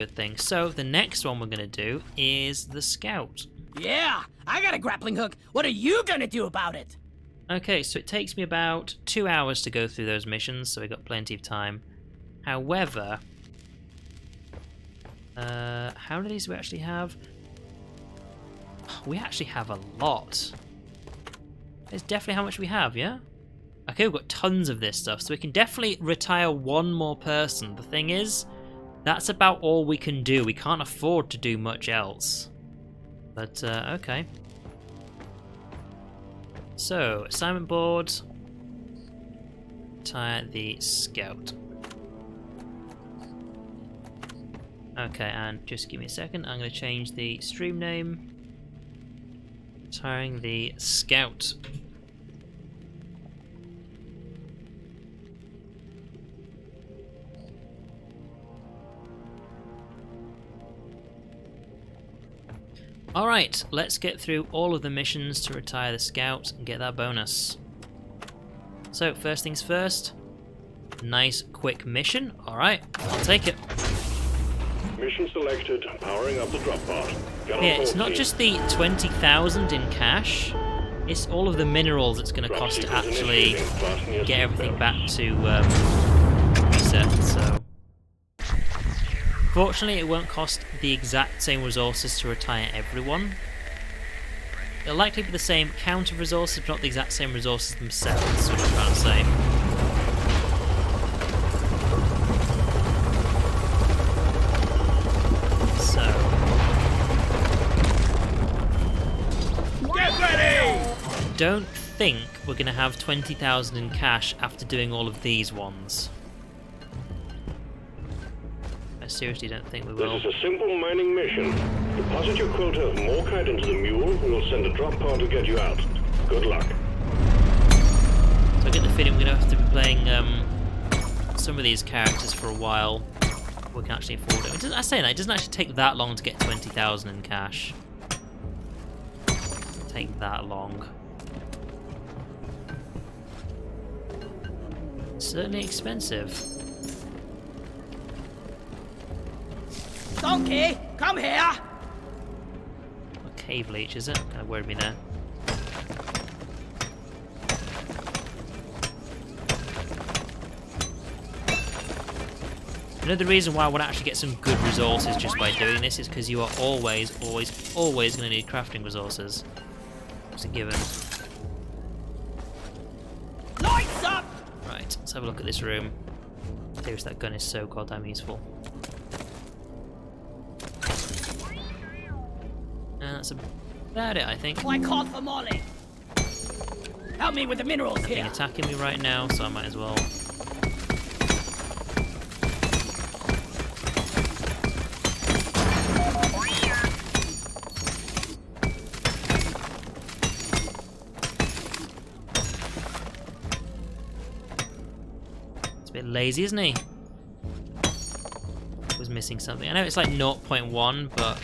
Good thing. So the next one we're going to do is the Scout. Yeah, I got a grappling hook. What are you gonna do about it? Okay, so it takes me about 2 hours to go through those missions, so we've got plenty of time. However, how many of these do we actually have? We actually have a lot. It's definitely how much we have, yeah? Okay, we've got tons of this stuff, so we can definitely retire one more person. The thing is, that's about all we can do. We can't afford to do much else. But, okay. So, assignment board. Retire the Scout. Okay, and just give me a second. I'm going to change the stream name. Retiring the Scout. Alright, let's get through all of the missions to retire the Scout and get that bonus. So, first things first. Nice, quick mission. Alright, I'll take it. Mission selected, powering up the drop pod. Yeah, it's not just the 20,000 in cash, it's all of the minerals it's going to cost to actually get everything back to reset, so... Fortunately, it won't cost the exact same resources to retire everyone. It'll likely be the same count of resources, but not the exact same resources themselves, is what I'm trying to say. So... Get ready! don't think we're going to have 20,000 in cash after doing all of these ones. I seriously don't think we will. This is a simple mining mission. Deposit your quota of Morkite into the mule, we will send a drop pod to get you out. Good luck. So I get the feeling we're going to have to be playing some of these characters for a while. We can actually afford it. I say that, it doesn't actually take that long to get 20,000 in cash. It doesn't take that long. It's certainly expensive. Donkey, come here! A cave leech, is it? Kind of worried me there. Another reason why I want to actually get some good resources just by doing this is because you are always going to need crafting resources. It's a given. Lights up! Right, let's have a look at this room. Seriously, that gun is so goddamn useful. And that's about it, I think. I called for Molly. Help me with the minerals Nothing here. attacking me right now, so I might as well. It's a bit lazy, isn't he? Was missing something. I know it's like 0.1, but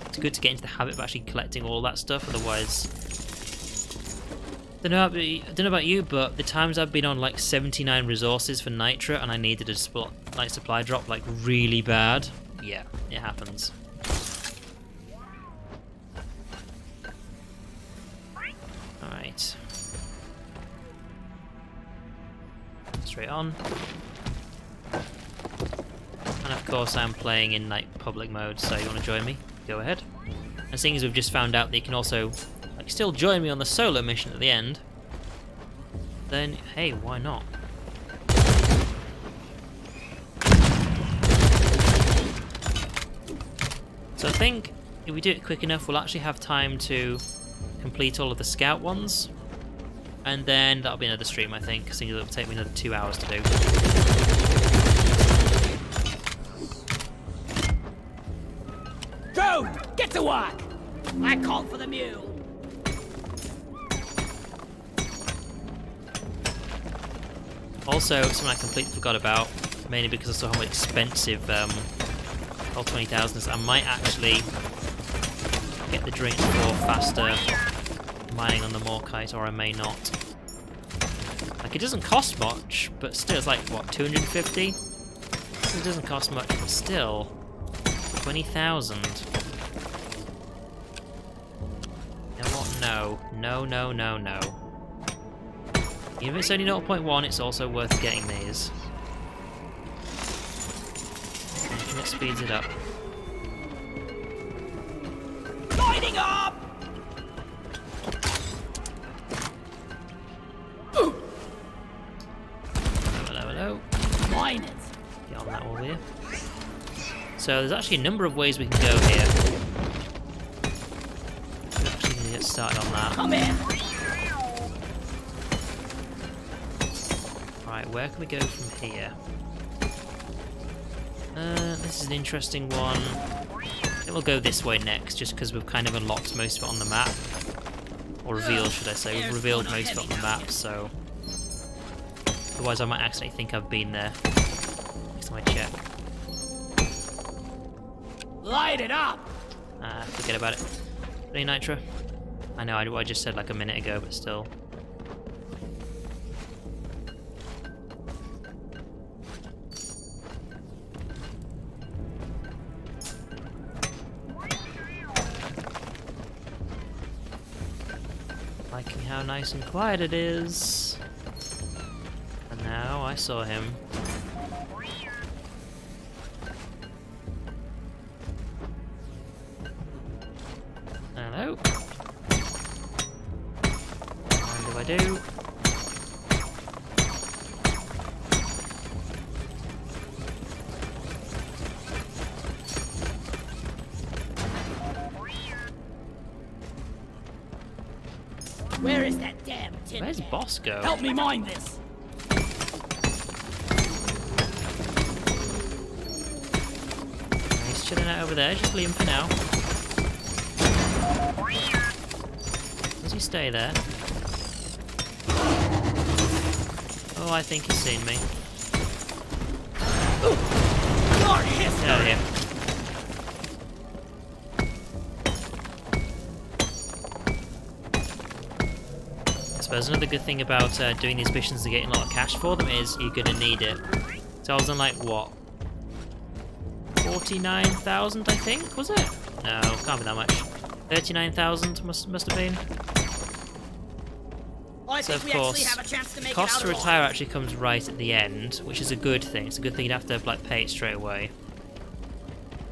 it's good to get into the habit of actually collecting all that stuff. Otherwise, I don't know about you, but the times I've been on like 79 resources for Nitra and I needed a supply drop like really bad. Yeah, it happens. All right, straight on. And of course I'm playing in like public mode, so you want to join me? Go ahead. And seeing as we've just found out that you can also like still join me on the solo mission at the end, then hey, why not? So I think if we do it quick enough, we'll actually have time to complete all of the scout ones, and then that'll be another stream, I think, seeing as it'll take me another 2 hours to do. Go! Get to work! I called for the mule. Also, something I completely forgot about, mainly because I saw how expensive all 20,000 is. I might actually get the drink for faster mining on the Morkite, or I may not. Like, it doesn't cost much, but still, it's like, what, 250? It doesn't cost much, but still. 20,000. You know what? No. No, no, no, no. Even if it's only 0.1, it's also worth getting these. And it speeds it up. Lighting up! Hello. Mine it. Get on that wall here. So there's actually a number of ways we can go here. We're actually going to get started on that. Come in. Right, where can we go from here? This is an interesting one. I think we'll go this way next, just because we've kind of unlocked most of it on the map. Or revealed, should I say. We've revealed most of it on the map, so... Otherwise I might accidentally think I've been there. Next time I check. Light it up! Forget about it. Any nitro? I know, I just said like a minute ago, but still. Liking how nice and quiet it is. And now I saw him. Hello. What do I do? Where is that damn tin Where's can? Boss go? Help me mine this. He's chilling out over there. Just leave him for now. Does he stay there? Oh, I think he's seen me. Get out of here. I suppose another good thing about doing these missions and getting a lot of cash for them is you're going to need it. So I was on like, what? 49,000, I think, was it? No, can't be that much. 39,000 must have been. I So think of we actually course, have a chance to the make cost it to out retire actually comes right at the end, which is a good thing. It's a good thing you'd have to like pay it straight away.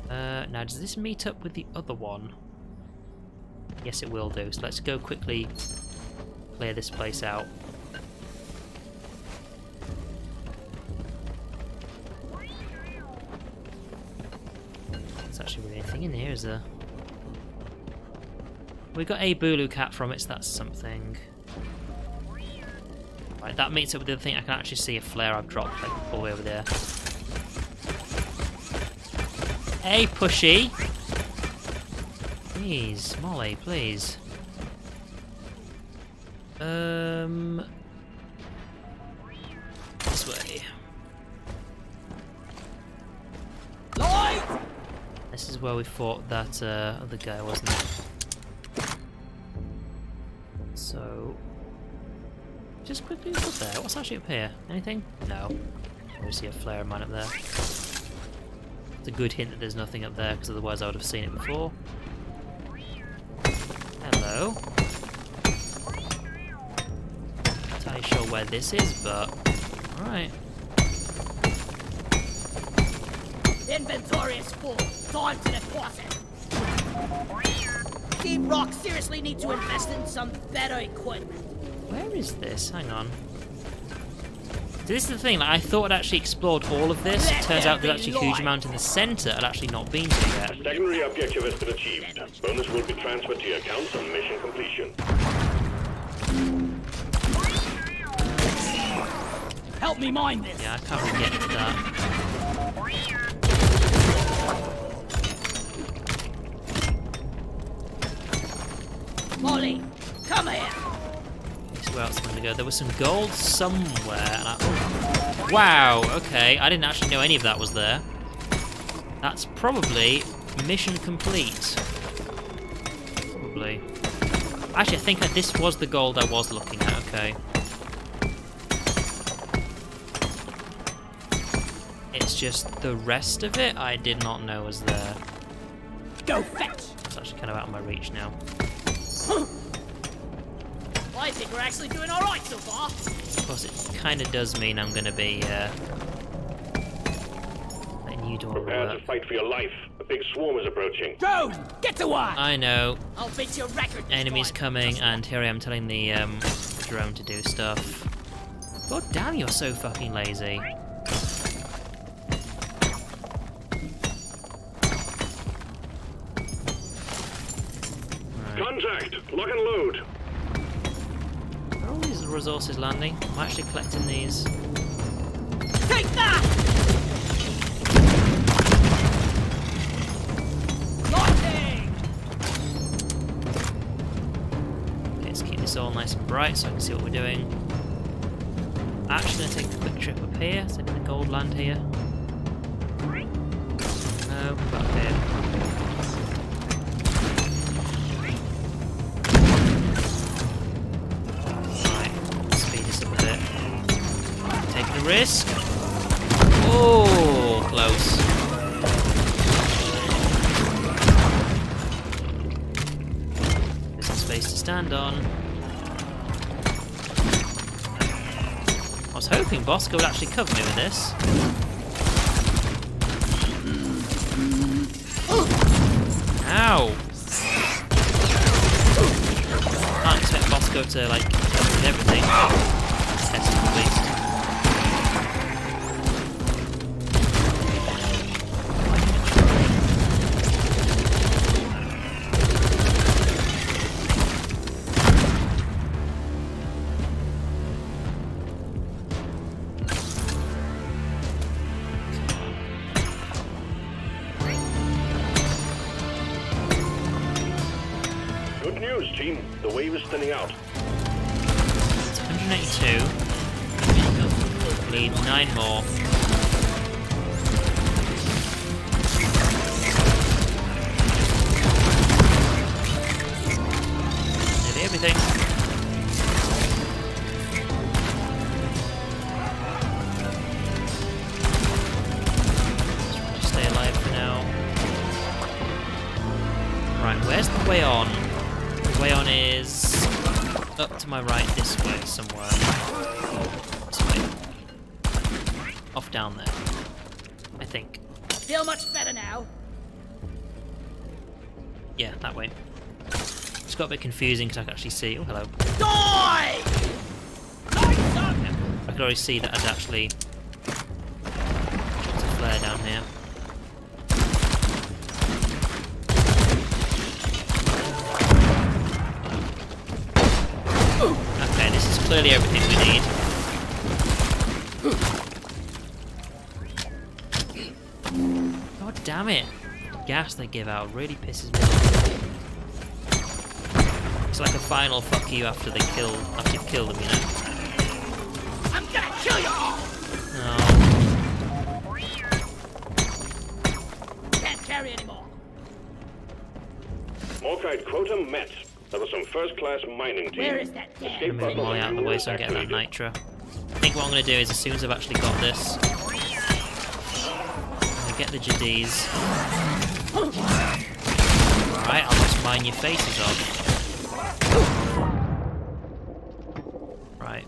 Now, does this meet up with the other one? Yes, it will do. So let's go quickly clear this place out. There's actually really anything in here, is there? We got a Bulu cat from it, so that's something. Right, that meets up with the other thing. I can actually see a flare I've dropped like all the way over there. Hey, pushy! Please, Molly, please. This way. Light! This is where we fought that other guy, wasn't it? So, just quickly look up there. What's actually up here? Anything? No. Obviously a flare mine up there. It's a good hint that there's nothing up there, because otherwise I would have seen it before. Hello. Not entirely sure where this is, but alright. Inventory is full. Time to deposit. Team Rock seriously need to invest in some better equipment. Where is this? Hang on. So this is the thing, like, I thought I'd actually explored all of this. It turns out there's actually a huge amount in the centre I'd actually not been to yet. Secondary objective has been achieved. Bonus will be transferred to your accounts on mission completion. Help me mine this. Yeah, I can't really get into that. Molly, come here. Where else am I going to go? There was some gold somewhere. And oh. Wow, okay. I didn't actually know any of that was there. That's probably mission complete. Probably. Actually, I think this was the gold I was looking at. Okay. It's just the rest of it I did not know was there. Go fetch! It's actually kind of out of my reach now. I think we're actually doing alright so far. Of course, it kind of does mean I'm going to be letting you do all the Prepare to work. fight for your life. A big swarm is approaching. Drone, get to work! I know. I'll beat your record this Enemies time. coming, and here I am telling the drone to do stuff. God damn, you're so fucking lazy. Right. Contact! Lock and load! Are all these resources landing? I'm actually collecting these. Take that! Launching! Okay, let's keep this all nice and bright so I can see what we're doing. Actually, gonna take a quick trip up here. Is there any gold land here? No, we're up here. Right, speed this up a bit. Taking a risk. Oh, close. There's some space to stand on. I was hoping Bosco would actually cover me with this. Ow! Can't expect Bosco to like cover with everything. Test complete. Good news, team. The wave is thinning out. It's 182. Need 9 more. Nearly everything. Just stay alive for now. Right, where's the way on? The way on is up to my right this way somewhere. This way. Off down there. I think. Feel much better now. Yeah, that way. It's got a bit confusing because I can actually see. Oh, hello. Die! Die, son! Yeah, I could already see that I'd actually. There's a flare down here. Okay, this is clearly everything we need. God damn it! The gas they give out really pisses me off. It's like a final fuck you after you've killed them, you know? I'm gonna kill you all! No. Can't carry anymore. Morkite quota met. That was some first-class mining team. Where is that dead? Escape Move button Molly out of the way so I get that activated. nitro. I think what I'm going to do is as soon as I've actually got this, I'm going to get the GDs. Alright, I'll just mine your faces off. Right.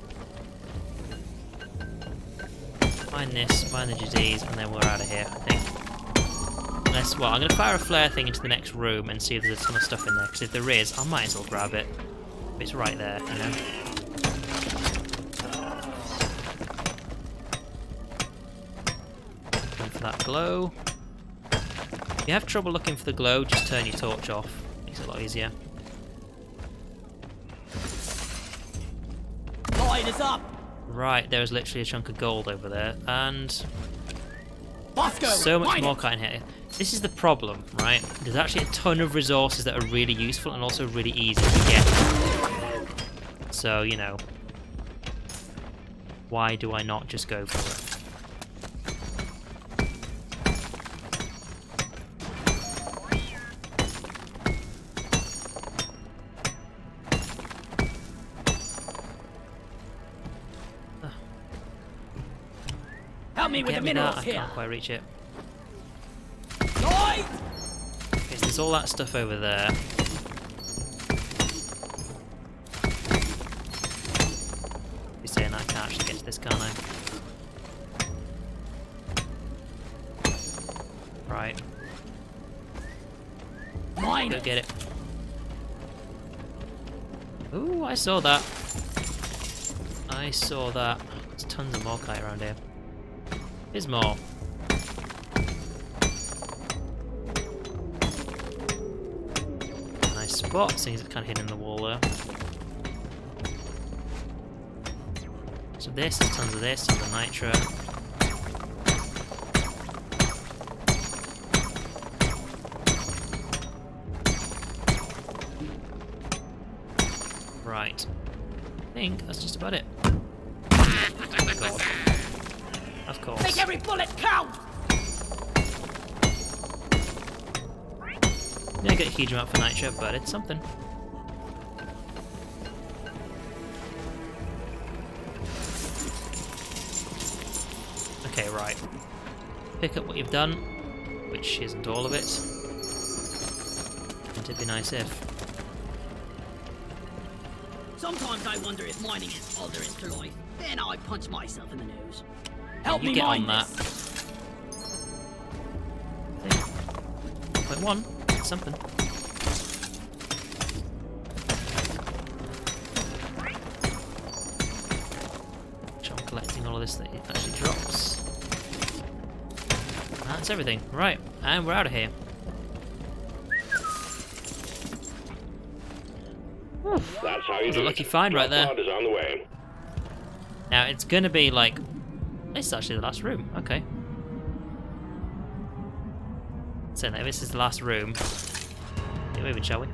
Mine this, mine the GDs, and then we're out of here, I think. Unless, well, I'm going to fire a flare thing into the next room and see if there's a ton of stuff in there, because if there is, I might as well grab it. It's right there, you know? Going for that glow. If you have trouble looking for the glow, just turn your torch off. Makes it a lot easier. Light is up! Right, there is literally a chunk of gold over there, and Bosco! so much mine more it. kind here. This is the problem, right? There's actually a ton of resources that are really useful and also really easy to get. So, you know, why do I not just go for it? Help me with Get the me that? minerals I here. can't quite reach it. Light! Is this there's all that stuff over there. You're saying I can't actually get to this, can't I? Right. Mine. Go get it. Ooh, I saw that. I saw that. There's tons of Morkite around here. Here's more. Nice spot, seeing as it's kind of hidden in the wall there. So this, there's tons of this, tons of nitro. Right. I think that's just about it. Oh my god. Of course. Make every bullet count! Didn't get a huge amount for nitro, but it's something. Okay, right. Pick up what you've done, which isn't all of it. It'd be nice if. Sometimes I wonder if mining is all there is to life. Then I punch myself in the nose. Help You me get mine on that. this. 0.1, it's something. So I'm collecting all of this that it actually drops. That's everything. Right, and we're out of here. That's how you That's a do lucky it. find right there. Drop pod is on the way. Now it's gonna be like, this is actually the last room. Okay. So now this is the last room. Get moving, shall we?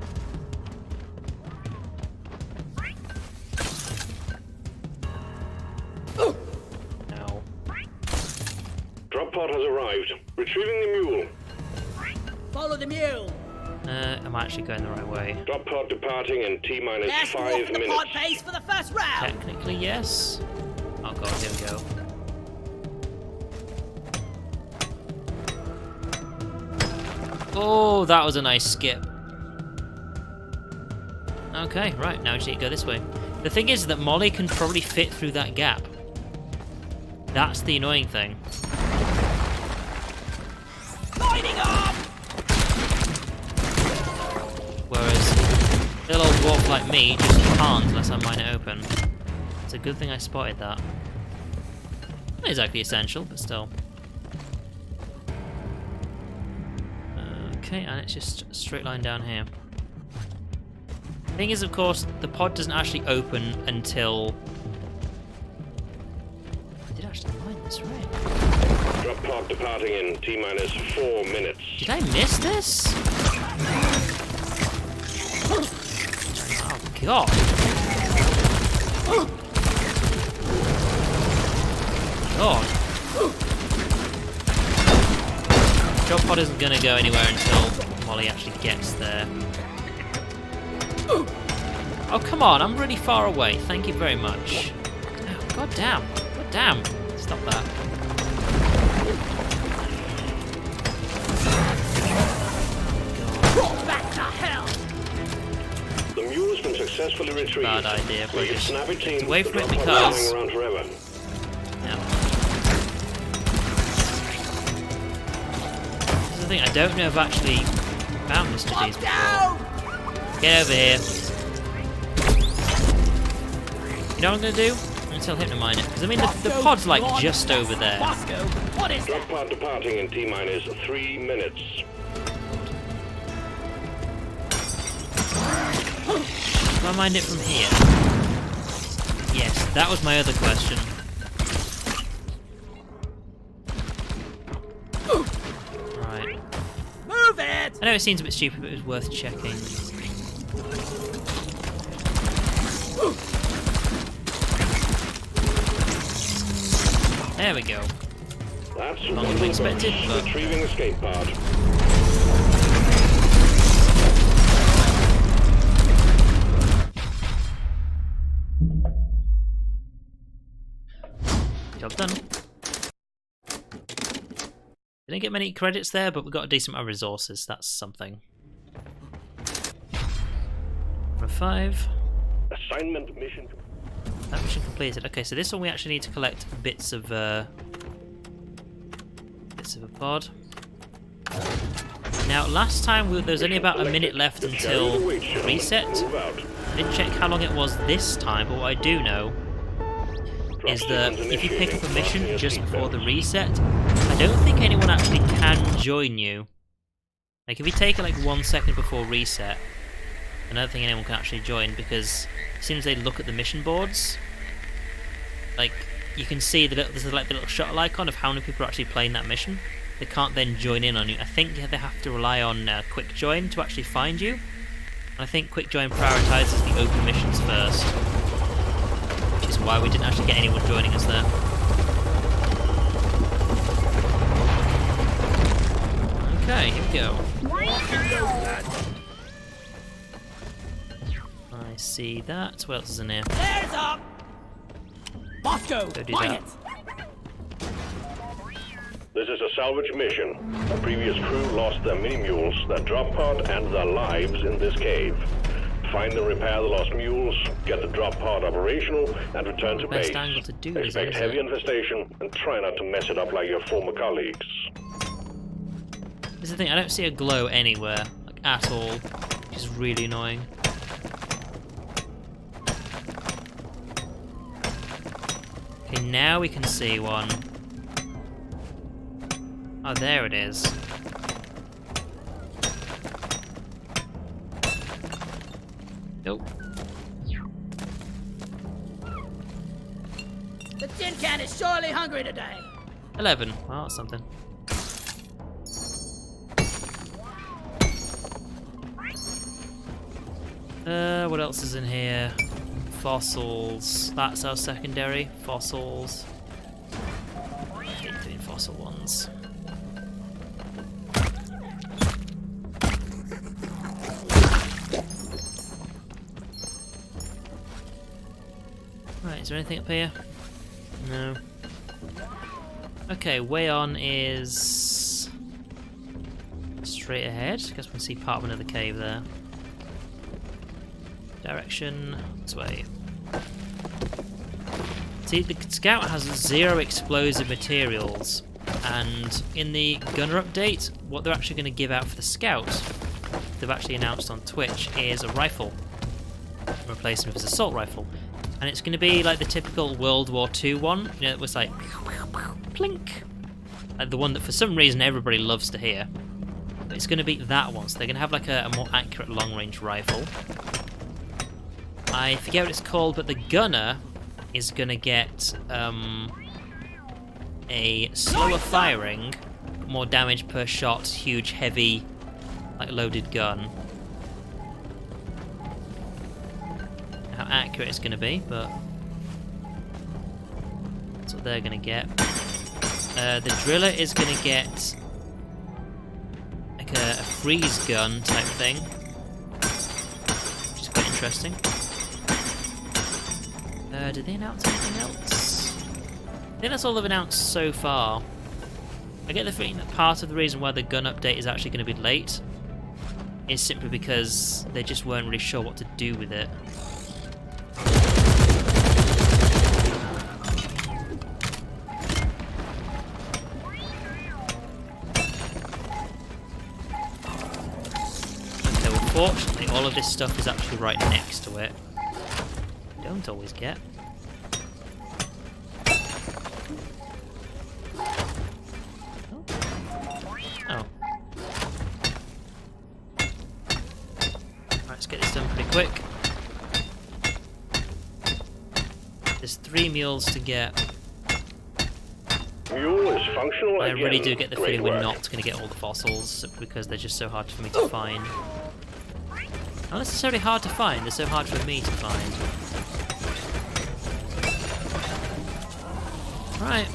No. Drop pod has arrived. Retrieving the mule. Follow the mule. I'm actually going the right way. Drop pod departing in T-minus Last 5 walk in the minutes. pod pace for the first round. Technically, yes. Oh god, here we go. Oh, that was a nice skip. Okay, right, now we just need to go this way. The thing is that Molly can probably fit through that gap. That's the annoying thing. Lighting up. Whereas little dwarf like me just can't unless I mine it open. It's a good thing I spotted that. Not exactly essential, but still. Okay, and it's just a straight line down here. Thing is, of course, the pod doesn't actually open until... I did actually mine this, right? Drop pod departing in T-minus 4 minutes. Did I miss this? Oh, God. God. Drop pod isn't going to go anywhere until Molly actually gets there. Oh, come on, I'm really far away. Thank you very much. Oh, God damn. God damn. Stop that. Back to hell. The mule has been successfully retrieved. Bad idea, but We can just snap it team. away from it The drop pod because- is hanging around forever. Yeah. This is the thing, I don't know if I've actually found Mr. D's before. Down. Get over here. You know what I'm going to do? I'm going to tell him to mine it. Because, I mean, the pod's like just over there. Moscow. What is Drop that? pod departing in T-minus 3 minutes. Do I mine it from here? Yes, that was my other question. Right. Move it. I know it seems a bit stupid, but it was worth checking. There we go. That's Longer than expected, but- Retrieving escape pod. Job done. Didn't get many credits there, but we got a decent amount of resources. That's something. Number 5. Assignment mission. That mission completed. Okay, so this one we actually need to collect bits of a pod. Now, last time there was only about a minute left until reset. I didn't check how long it was this time, but what I do know is that if you pick up a mission just before the reset, I don't think anyone actually can join you. Like, if you take it like 1 second before reset, I don't think anyone can actually join, because as soon as they look at the mission boards, like, you can see there's like the little shuttle icon of how many people are actually playing that mission. They can't then join in on you. I think they have to rely on quick join to actually find you. And I think quick join prioritizes the open missions first, which is why we didn't actually get anyone joining us there. Okay, here we go. I see that. What else is in here? There's up! Bosco, Go do mine that. it! This is a salvage mission. A previous crew lost their mini-mules, their drop pod, and their lives in this cave. Find and repair the lost mules, get the drop pod operational, and return to base. Best angle to do this, Expect isn't heavy it? infestation, and try not to mess it up like your former colleagues. This is the thing, I don't see a glow anywhere, like at all, which is really annoying. Okay, now we can see one. Oh, there it is. Nope. The tin can is surely hungry today. 11. Well, that's something. What else is in here? Fossils. That's our secondary. Fossils. Keep doing fossil ones. Right, is there anything up here? No. Okay, way on is straight ahead. I guess we can see part of another cave there. Direction this way. See, the Scout has 0 explosive materials, and in the Gunner update, what they're actually going to give out for the Scout, they've actually announced on Twitch, is a rifle. Replacing with his assault rifle. And it's going to be like the typical World War II one, you know, it was like plink, like the one that for some reason everybody loves to hear. But it's going to be that one, so they're going to have like a more accurate long-range rifle. I forget what it's called, but the Gunner is going to get a slower firing, more damage per shot, huge, heavy, like loaded gun. How accurate it's going to be, but that's what they're going to get. The Driller is going to get like a freeze gun type thing, which is quite interesting. Did they announce anything else? I think that's all they've announced so far. I get the feeling that part of the reason why the gun update is actually going to be late is simply because they just weren't really sure what to do with it. Okay, well, fortunately, all of this stuff is actually right next to it. Don't always get. Oh. Right, let's get this done pretty quick. There's 3 mules to get. Mule is functional I again. really do get the Great feeling we're work. not going to get all the fossils simply because they're just so hard for me to find. Not necessarily hard to find, they're so hard for me to find. Right.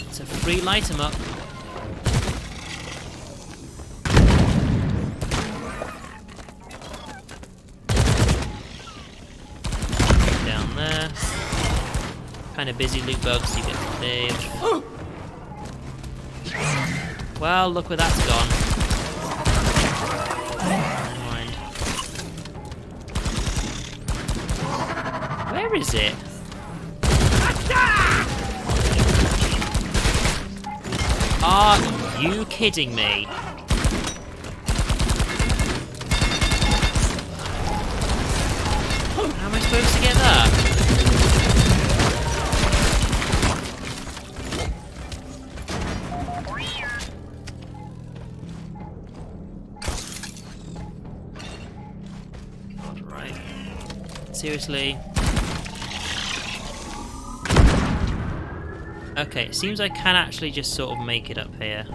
It's a free light 'em up. Down there. Kind of busy loot bugs, you get to live. Well, look where that's gone. Never mind. is it? Are you kidding me? How am I supposed to get that? God, right. Seriously? Okay, it seems I can actually just sort of make it up here.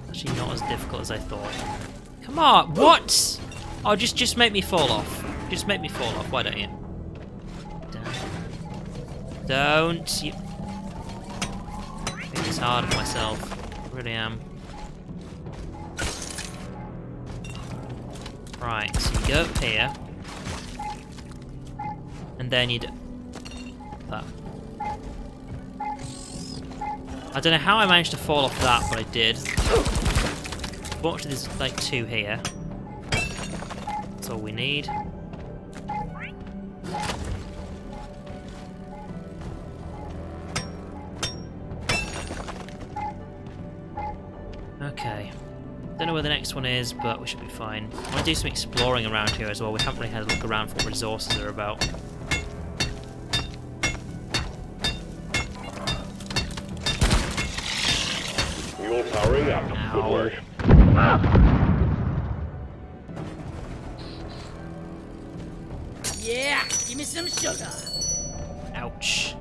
Actually not as difficult as I thought. Come on, what? Oh, just make me fall off. Just make me fall off, why don't you? Don't you... I'm making this hard on myself. I really am. Right, so you go up here. And then you do that. I don't know how I managed to fall off that, but I did. Fortunately, there's like 2 here. That's all we need. Okay. Don't know where the next one is, but we should be fine. I want to do some exploring around here as well. We haven't really had a look around for what resources are about. Mule powering up. Good work. Yeah, give me some sugar. Ouch.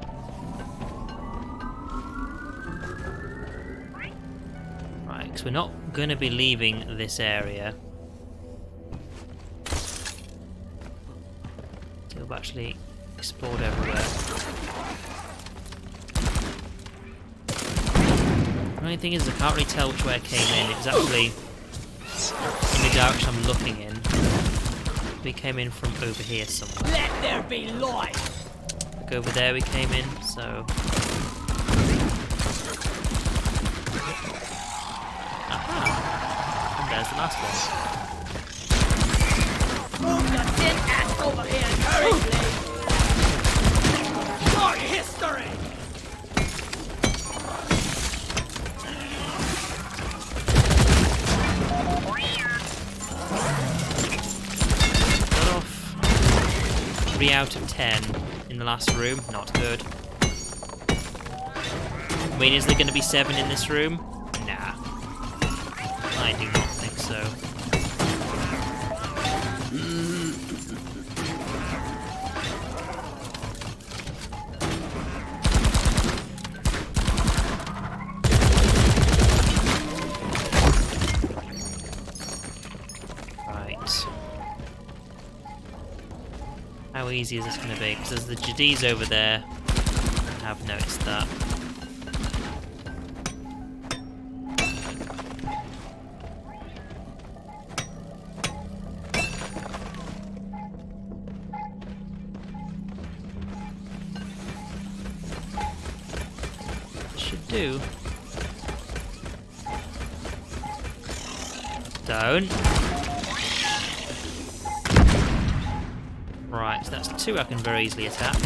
Right, because we're not going to be leaving this area. So we've actually explored everywhere. The only thing is I can't really tell which way I came in. It was actually in the direction I'm looking in. We came in from over here somewhere. Let there be light. Like over there we came in, so... Aha! And there's the last one. Move your thin ass over here and hurry, please. Your history. Got off 3 out of 10 in the last room. Not good. I mean, is there going to be 7 in this room? Nah. I do not think so. Right. How easy is this going to be? Because there's the Jadis over there. I have noticed that. Should do. Don't. Right, so that's 2 I can very easily attach.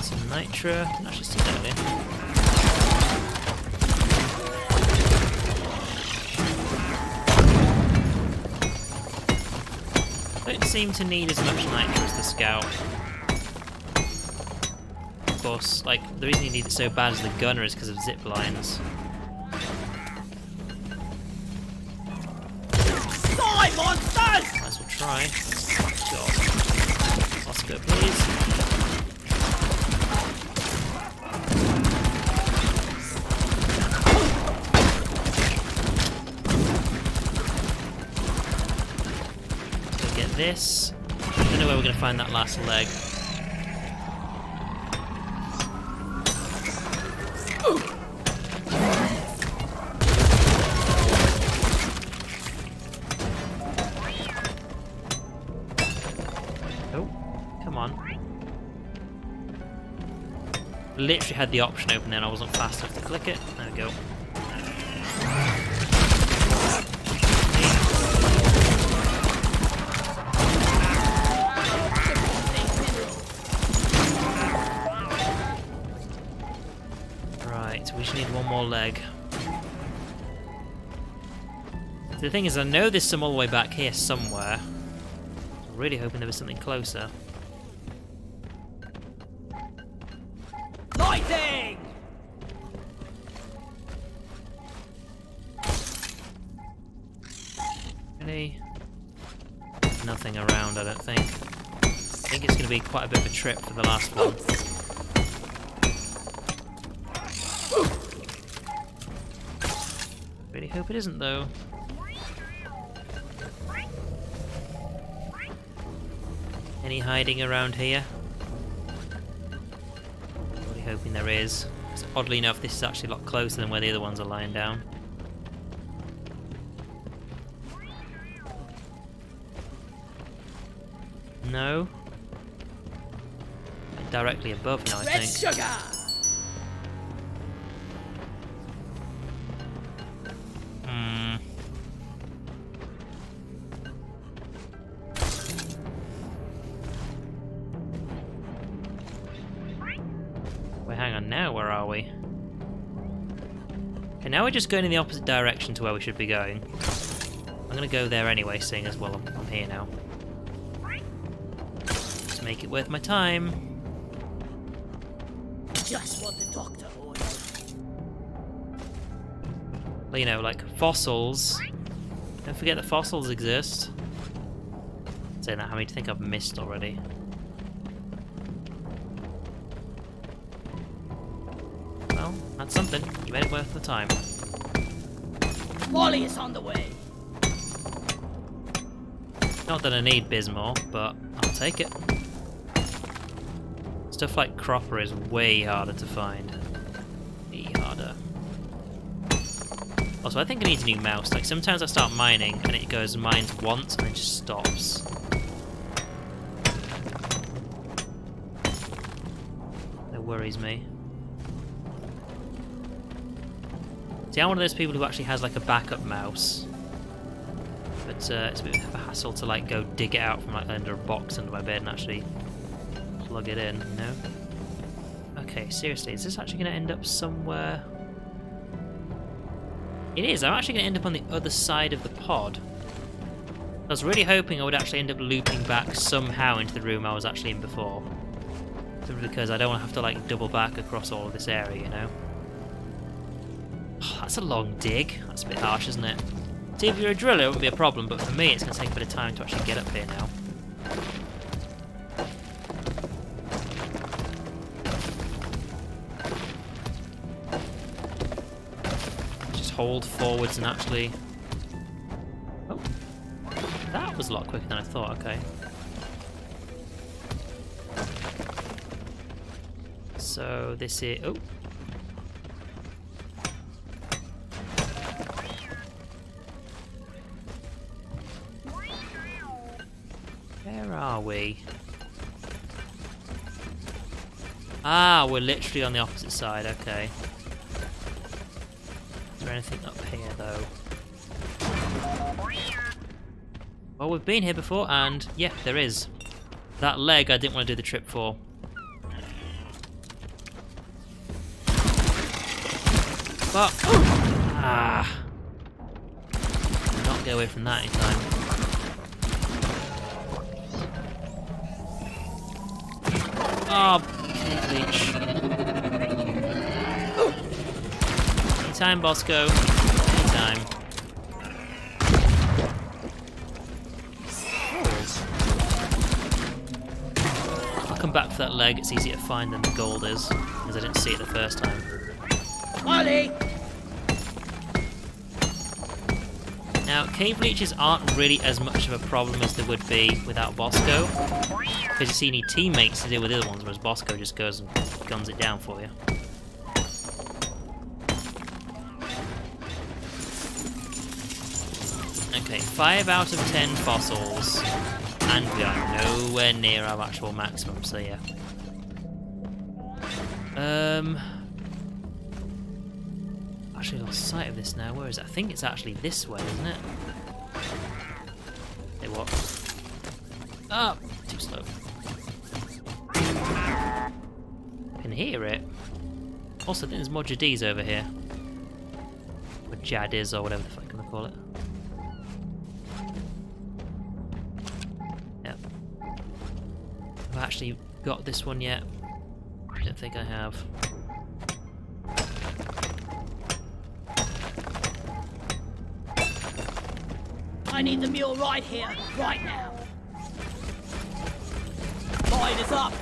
Some nitro. No, she's still down here. Don't seem to need as much nitro as the scout. Of course, like, the reason you need it so bad as the gunner is because of zip lines. Die, monsters! Might as well try. God. Oscar, please. Go get this. I don't know where we're going to find that last leg. Oh, come on. Literally had the option open and I wasn't fast enough to click it. There we go. Right, we just need one more leg. The thing is, I know there's some all the way back here somewhere. I'm really hoping there was something closer. Lighting! Really? Nothing around, I don't think. I think it's going to be quite a bit of a trip for the last one. Really hope it isn't, though. Any hiding around here? Really hoping there is. So oddly enough, this is actually a lot closer than where the other ones are lying down. No. Directly above now, I Red think. sugar! Wait, hang on now, where are we? Okay, now we're just going in the opposite direction to where we should be going. I'm gonna go there anyway, seeing as well I'm here now. Just make it worth my time. Just what the doctor ordered. Well, you know, like fossils. Don't forget that fossils exist. Saying that, how many do you think I've missed already? Well, that's something. You made it worth the time. Molly is on the way. Not that I need Bismore, but I'll take it. Stuff like Cropper is way harder to find. Way harder. Also, I think I need a new mouse. Like, sometimes I start mining and it goes and mines once and then just stops. That worries me. See, I'm one of those people who actually has like a backup mouse. But it's a bit of a hassle to like go dig it out from like under a box under my bed and actually plug it in, you know? Okay, seriously, is this actually going to end up somewhere? It is. I'm actually going to end up on the other side of the pod. I was really hoping I would actually end up looping back somehow into the room I was actually in before. Simply because I don't want to have to like double back across all of this area, you know? Oh, that's a long dig. That's a bit harsh, isn't it? See, if you're a driller, it wouldn't be a problem, but for me, it's going to take a bit of time to actually get up here now. Just hold forwards and actually... Oh, that was a lot quicker than I thought, okay. So this is... Oh. Where are we? Ah, we're literally on the opposite side, okay. Is there anything up here, though? Well, we've been here before, and yeah, there is. That leg I didn't want to do the trip for. Fuck! Ah! Did not get away from that in time. Oh, Bleach. Anytime, Bosco. Anytime. I'll come back for that leg. It's easier to find than the gold is, because I didn't see it the first time. Molly! Now, cave leeches aren't really as much of a problem as they would be without Bosco, because you see, you need teammates to deal with the other ones, whereas Bosco just goes and guns it down for you. Okay, 5 out of 10 fossils, and we are nowhere near our actual maximum, so yeah. Actually lost sight of this now. Where is it? I think it's actually this way, isn't it? Hey, what? Ah! Too slow. I can hear it. Also, I think there's more Jadis over here. Or Jadis, or whatever the fuck I'm gonna call it. Yep. Have I actually got this one yet? I don't think I have. I need the mule right here, right now. Line is up.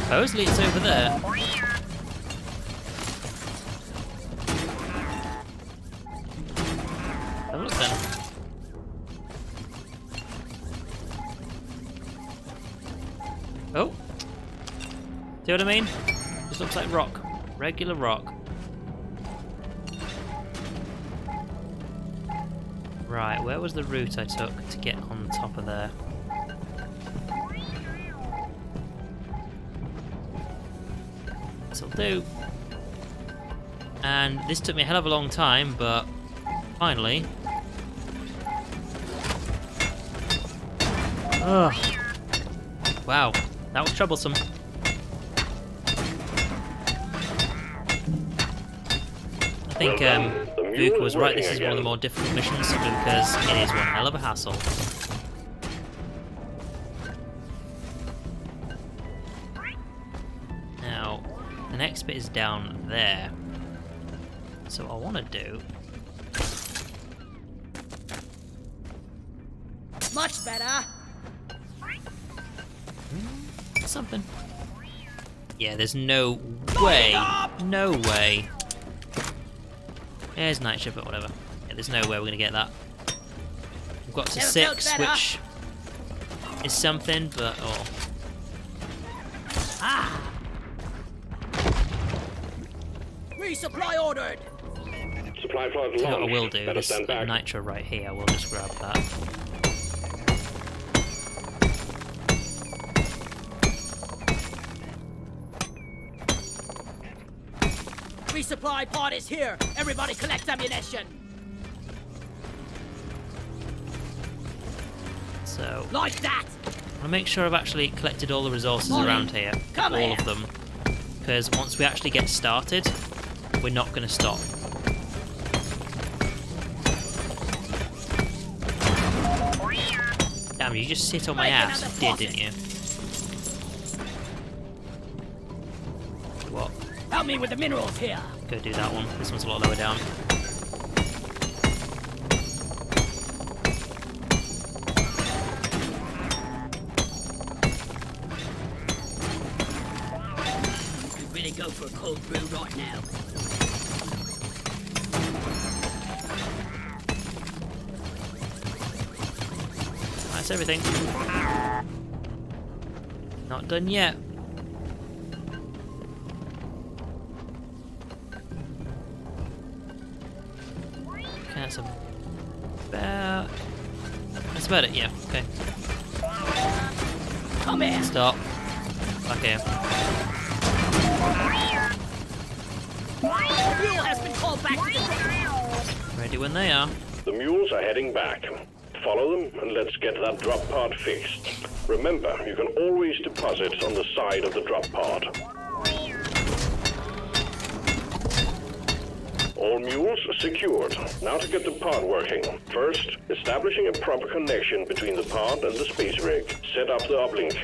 Supposedly it's over there. Have a look then. Oh! See what I mean? Just looks like rock. Regular rock. Right, where was the route I took to get on top of there? This'll do. And this took me a hell of a long time, but finally. Ugh. Wow, that was troublesome. I think Vuka was right, this is one of the more difficult missions simply because it is one hell of a hassle. Now, the next bit is down there. So what I want to do... Much better. Something. Yeah, there's no way. No way. There's night shift, but whatever. Yeah, there's no way we're gonna get that. We've got to 6, which is something, but oh. Ah. Resupply ordered. Supply pod You know launched. what I will do? Better This stand back. nitro right here, we'll just grab that. Resupply pod is here. Everybody collect ammunition. So, Like that. I want to make sure I've actually collected all the resources around here. Come all here. of them. Because once we actually get started, we're not going to stop. Damn, you just sit on my Make ass. another You did, faucet. didn't you? What? Help me with the minerals here. Go do that one. This one's a lot lower down. Could really go for a cold brew right now. That's everything. Not done yet. Okay, that's about it, yeah, okay. Come here. Stop. Okay. The mule has been called back to the front. Ready when they are. The mules are heading back. Follow them and let's get that drop pod fixed. Remember, you can always deposit on the side of the drop pod. All mules secured. Now to get the pod working. First, establishing a proper connection between the pod and the space rig. Set up the uplink.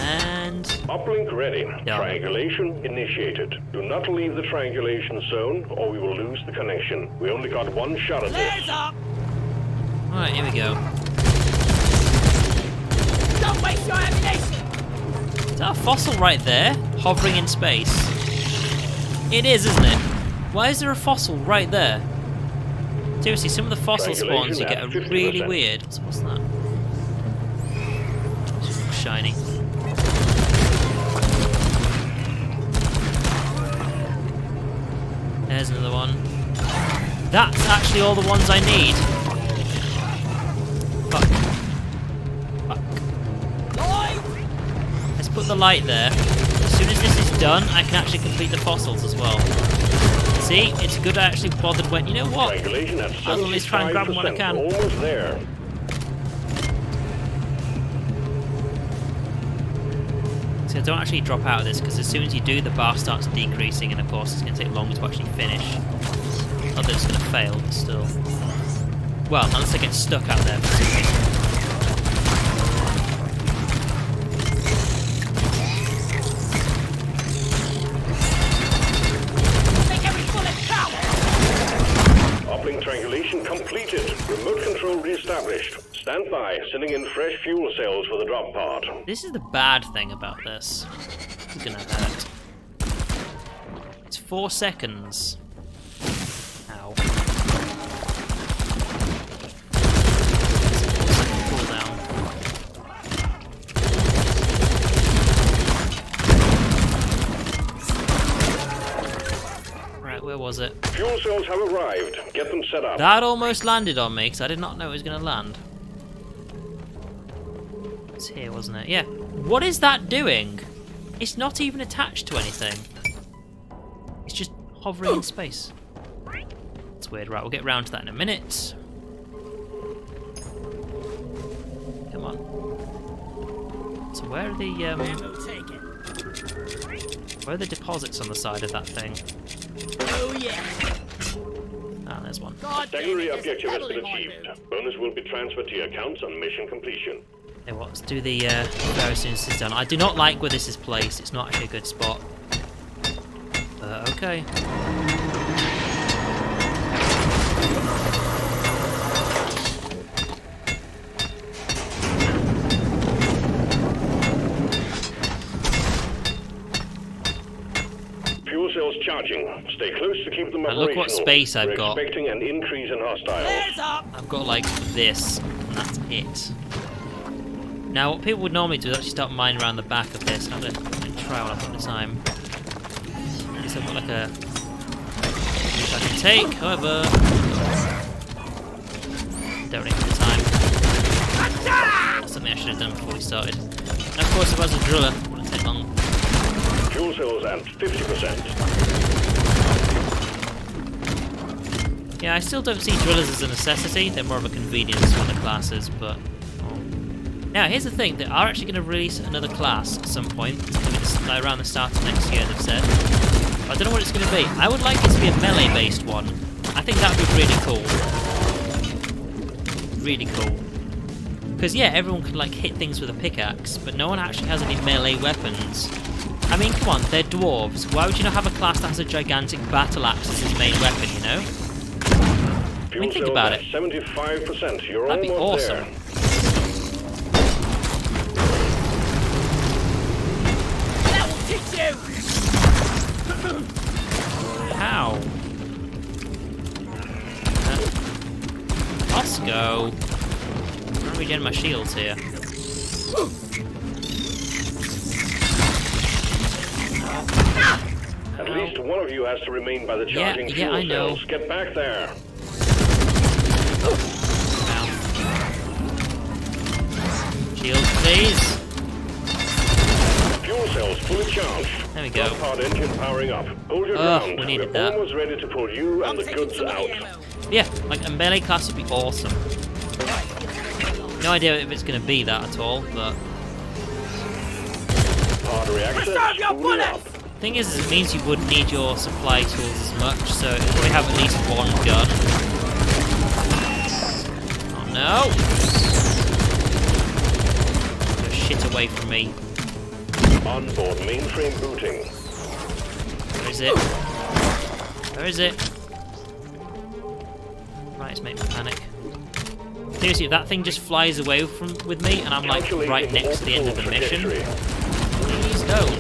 And Uplink ready. Yeah. Triangulation initiated. Do not leave the triangulation zone or we will lose the connection. We only got one shot at Flares this. up. alright, here we go. Don't waste your ammunition. Is that a fossil right there? Hovering in space? It is, isn't it? Why is there a fossil right there? Seriously, some of the fossil spawns you get are Triangulation at really 50%. weird. What's that? It's just shiny. There's another one. That's actually all the ones I need. Fuck. put the light there. As soon as this is done, I can actually complete the fossils as well. See, it's good I actually bothered when. You know what? Triangulation at I'll at least try and grab them when I 75%, can. almost there. So don't actually drop out of this, because as soon as you do, the bar starts decreasing, and of course it's going to take longer to actually finish. Not that it's going to fail, but still. Well, unless I get stuck out there for some reason. Uplink triangulation completed. Remote control reestablished. Stand by, sending in fresh fuel cells for the drop pod. This is the bad thing about this. It's gonna hurt. It's 4 seconds. Ow. It's a 4-second cooldown. Right, where was it? Fuel cells have arrived. Get them set up. That almost landed on me, because I did not know it was gonna land. It's here, wasn't it? Yeah. What is that doing? It's not even attached to anything. It's just hovering in space. It's weird. Right, we'll get round to that in a minute. Come on. So where are the where are the deposits on the side of that thing? Oh yeah. Ah, there's one. God damn Secondary it, there's a objective has pedal been in my achieved. boot. Bonus will be transferred to your accounts on mission completion. Okay, well, let's do the repair as soon as this is done. I do not like where this is placed. It's not actually a good spot. Okay. Fuel cells charging. Stay close to keep them And operational. look what space I've We're got. expecting an increase in hostiles. Flares up. I've got like this, and that's it. Now, what people would normally do is actually start mining around the back of this. I'm going to try one up at a time. At least I've got like a... which I can take, however... don't really have the time. That's something I should have done before we started. And of course, if I was a driller, it wouldn't take long. Fuel cells at 50%. Yeah, I still don't see drillers as a necessity. They're more of a convenience for the classes, but... Now, here's the thing. They are actually going to release another class at some point. Like around the start of next year, they've said. I don't know what it's going to be. I would like it to be a melee-based one. I think that would be really cool. Really cool. Because, yeah, everyone can, like, hit things with a pickaxe, but no one actually has any melee weapons. I mean, come on, they're dwarves. Why would you not have a class that has a gigantic battle axe as its main weapon, you know? I mean, think about it. 75%. You're That'd be almost awesome. there. That will teach you. How? Osco. I'm regen my shields here. At least one of you has to remain by the charging yeah, fuel I know. cells. Get back there. Ow. Shields, please. Fuel cells fully charged. There we go. Drop pod engine powering up. Hold your Ugh, ground. we needed We're that. almost ready to pull you and the taking goods some of the out. ammo. Yeah, like a melee class would be awesome. No idea if it's going to be that at all, but... Pod reactor Reserve your spooling up. bullets! Thing is it means you wouldn't need your supply tools as much, so if we have at least one gun. Oh no! Go shit away from me. Onboard mainframe booting. Where is it? Where is it? Right, it's making me panic. Seriously, if that thing just flies away with me and I'm like right next to the end of the mission, please don't.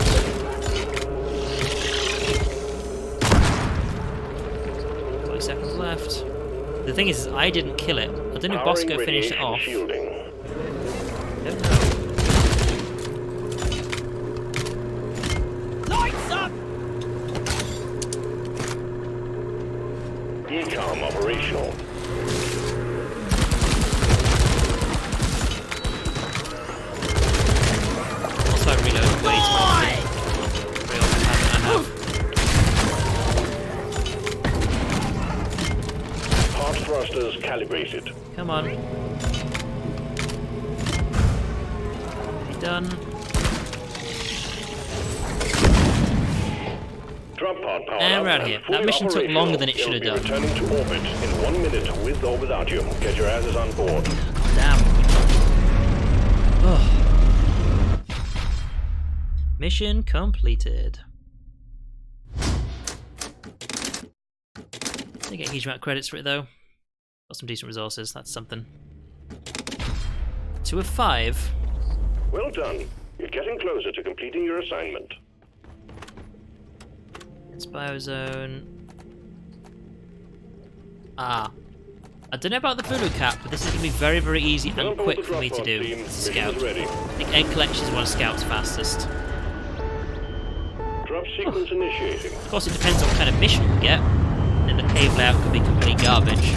20 seconds left. The thing is, I didn't kill it. I don't know if Bosco finished it off. Shielding. Don't know. Lights up. Ecom operational. Also, I reloaded way thrusters calibrated. Come on. Okay, done. Drop pod powered And up we're out here. fully That mission took operational. longer than it should have It'll be done. returning to orbit in 1 minute with or without you. Get your asses on board. Damn. Ugh. Mission completed. Didn't get a huge amount of credits for it though. Got some decent resources, that's something. 2 of 5. Well done. You're getting closer to completing your assignment. It's Biozone. Ah. I don't know about the Bulu Cap, but this is going to be very, very easy and quick for me to do as a scout. I think egg collection is one of Scout's fastest. Drop sequence initiating. Of course, it depends on what kind of mission we get. And the cave layout could be complete garbage.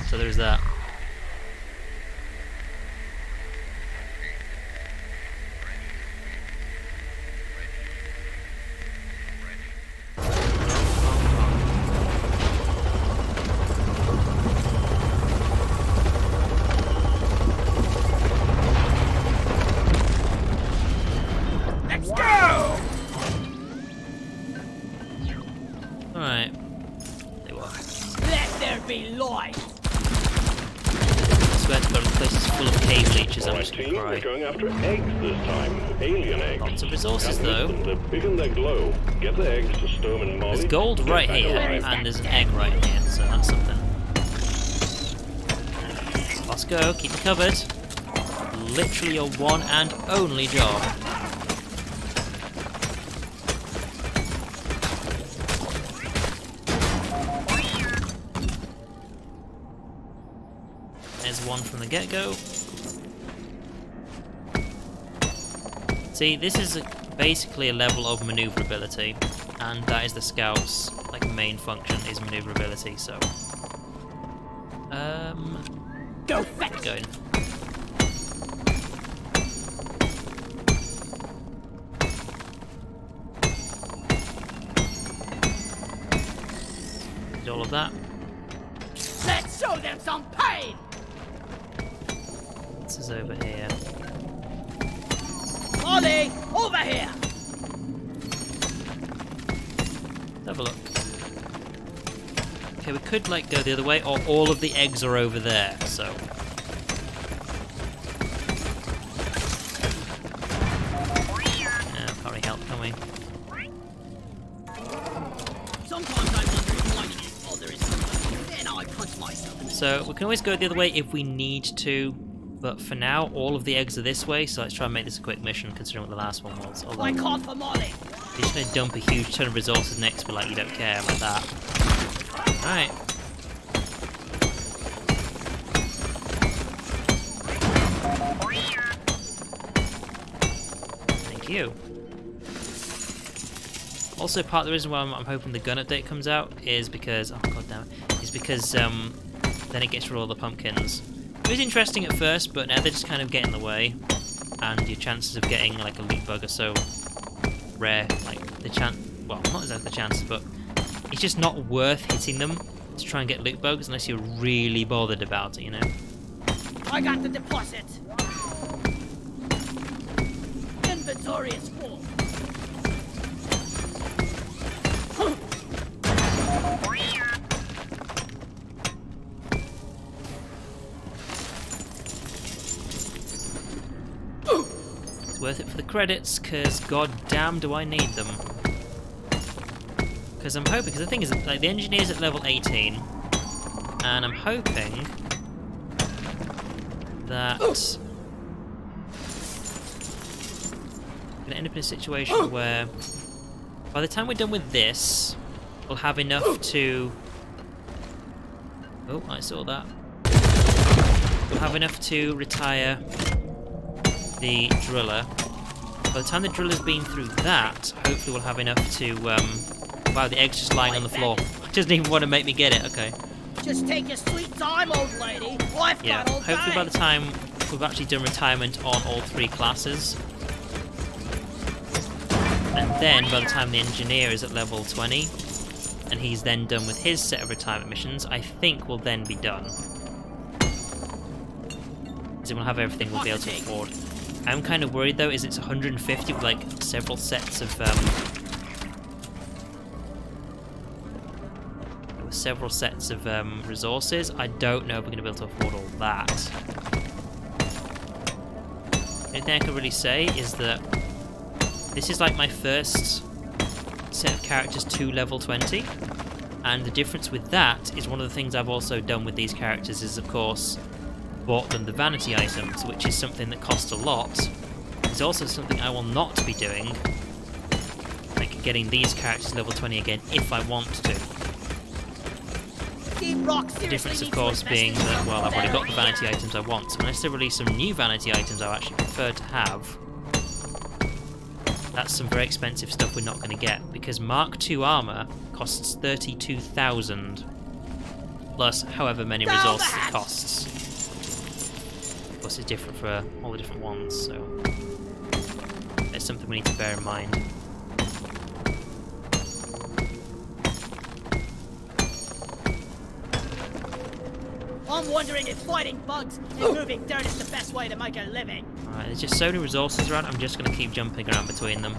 So there's that. Let's go! Alright. They were. Let there be light! I swear to God, the place is full of cave leeches. I'm Alright, just going team, to we're cry. going after eggs this time. Alien eggs. Lots of resources Can't miss though. them. They're big and they glow. Get the eggs to Sturm and Molly. There's gold Get right back here, alive. and there's an egg right here, so that's something. Let's go, keep me covered. Literally your one and only job. There's one from the get-go. See, this is basically a level of maneuverability, and that is the scout's main function is maneuverability. So, Go fetch! going. Did all of that. Let's show them some pain! This is over here. Ollie, over here! Let's have a look. Okay, we could go the other way, or all of the eggs are over there, so. Can't really help, can we? Sometimes I wonder if mining is all there is to life. Then I punch myself in the So we can always go the other way if we need to, but for now, all of the eggs are this way, so let's try and make this a quick mission, considering what the last one was. Although, I call for Molly. you're just going to dump a huge ton of resources next, but you don't care about that. Alright. Thank you. Also, part of the reason why I'm hoping the gun update comes out is because, oh god damn it, is because then it gets rid of all the pumpkins. It was interesting at first, but now they just kind of get in the way, and your chances of getting a loot bug are so rare. Well, not exactly the chances, but it's just not worth hitting them to try and get loot bugs unless you're really bothered about it, you know? I got the deposit. Inventory is full. It's worth it for the credits, because god damn do I need them. Because I'm hoping, because the thing is, the engineer's at level 18, and I'm hoping that I'm going to end up in a situation where by the time we're done with this, we'll have enough to... Oh, I saw that. We'll have enough to retire the driller. By the time the driller's been through that, hopefully we'll have enough to... Wow, the egg's just lying on the floor. Doesn't even want to make me get it, okay. Just take your sweet time, old lady. I've Yeah, got all day. hopefully by the time we've actually done retirement on all 3 classes, and then by the time the engineer is at level 20, and he's then done with his set of retirement missions, I think we'll then be done. As in we'll have everything we'll be able to afford. I'm kind of worried though, is it's 150 with like several sets of resources. I don't know if we're going to be able to afford all that. The only thing I can really say is that this is like my first set of characters to level 20, and the difference with that is one of the things I've also done with these characters is, of course, bought them the vanity items, which is something that costs a lot. It's also something I will not be doing, like getting these characters level 20 again if I want to. The difference, of course, being that, well, I've already got the vanity items I want, so unless they release some new vanity items I actually prefer to have, that's some very expensive stuff we're not going to get, because Mark II armour costs 32,000, plus however many resources it costs. Of course, it's different for all the different ones, so it's something we need to bear in mind. I'm wondering if fighting bugs and moving dirt is the best way to make a living. Alright, there's just so many resources around, I'm just going to keep jumping around between them.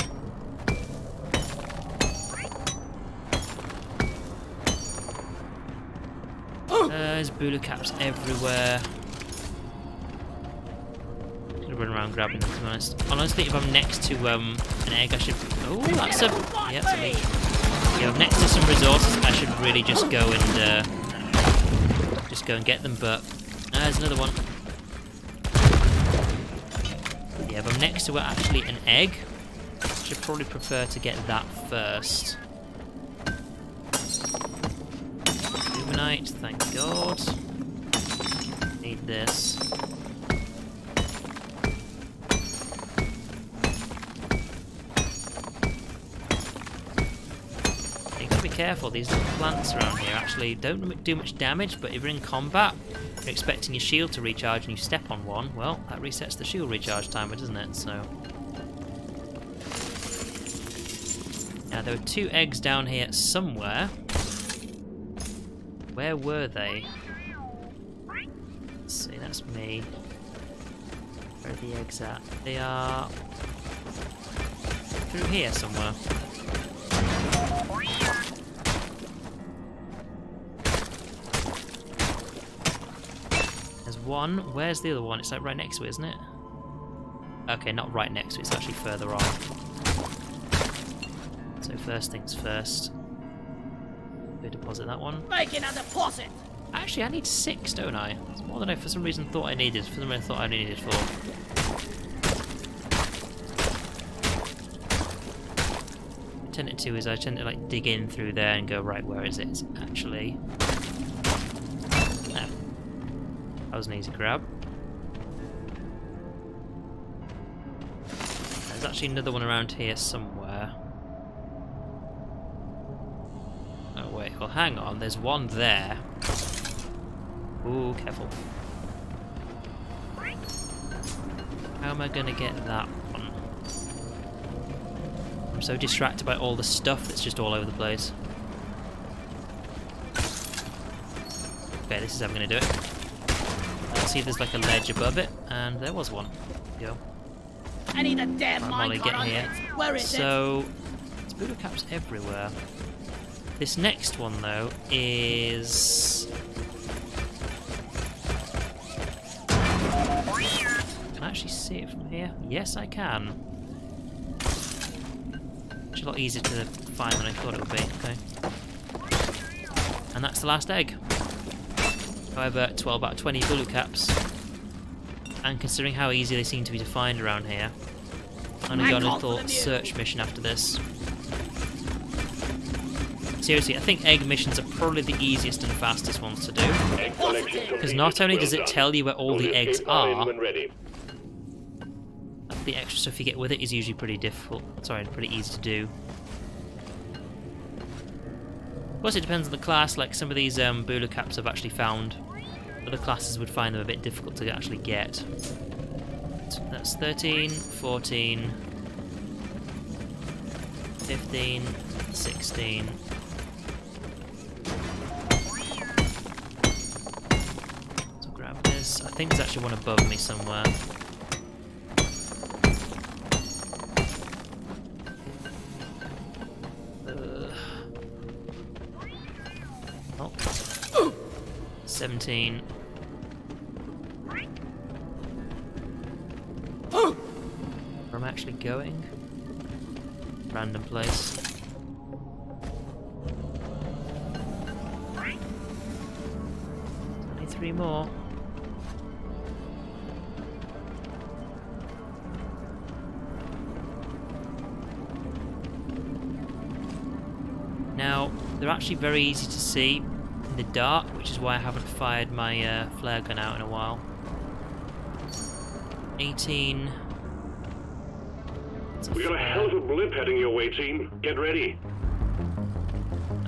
There's booler caps everywhere. I'm gonna run around grabbing them, to be honest. Honestly, if I'm next to an egg, I should... Oh, that's a... Yeah, that's a leak. Yeah, if I'm next to some resources, I should really just go and get them, but there's another one. Yeah, if I'm next to actually an egg, I should probably prefer to get that first. Luminite, thank God. Need this. Careful, these little plants around here actually don't do much damage, but if you're in combat, you're expecting your shield to recharge and you step on one, well, that resets the shield recharge timer, doesn't it? So, now there were 2 eggs down here somewhere. Where were they? Let's see, that's me. Where are the eggs at? They are through here somewhere. One. Where's the other one? It's like right next to it, isn't it? Okay, not right next to it, it's actually further on. So first things first. Go deposit that one. Making a deposit! Actually, I need 6, don't I? It's more than I for some reason thought I needed. For some reason I thought I needed 4. What I tend to do is I tend to like dig in through there and go, right, where is it? It's actually... That was an easy grab. There's actually another one around here somewhere. Oh wait, well hang on, there's one there. Ooh, careful. How am I gonna get that one? I'm so distracted by all the stuff that's just all over the place. Okay, this is how I'm gonna do it. See if there's like a ledge above it, and there was one. Go. I need a damn Molly, get here. Where is it? So, there's booler caps everywhere. This next one though is. Can I actually see it from here? Yes, I can. It's a lot easier to find than I thought it would be. Okay. And that's the last egg. However, 12 out of 20 booler caps, and considering how easy they seem to be to find around here, I'm going to go on a little search mission after this. Seriously, I think egg missions are probably the easiest and fastest ones to do, because not only does it tell you where all the eggs are, the extra stuff you get with it is usually pretty pretty easy to do. Of course, it depends on the class. Like some of these booler caps I've actually found. Other classes would find them a bit difficult to actually get. So that's 13, 14, 15, 16, I think there's actually one above me somewhere. Oh. 17. Where I'm actually going? Random place. Only 3 more. Now, they're actually very easy to see in the dark, which is why I haven't fired my flare gun out in a while. 18. We got a hell of a blip heading your way, team. Get ready.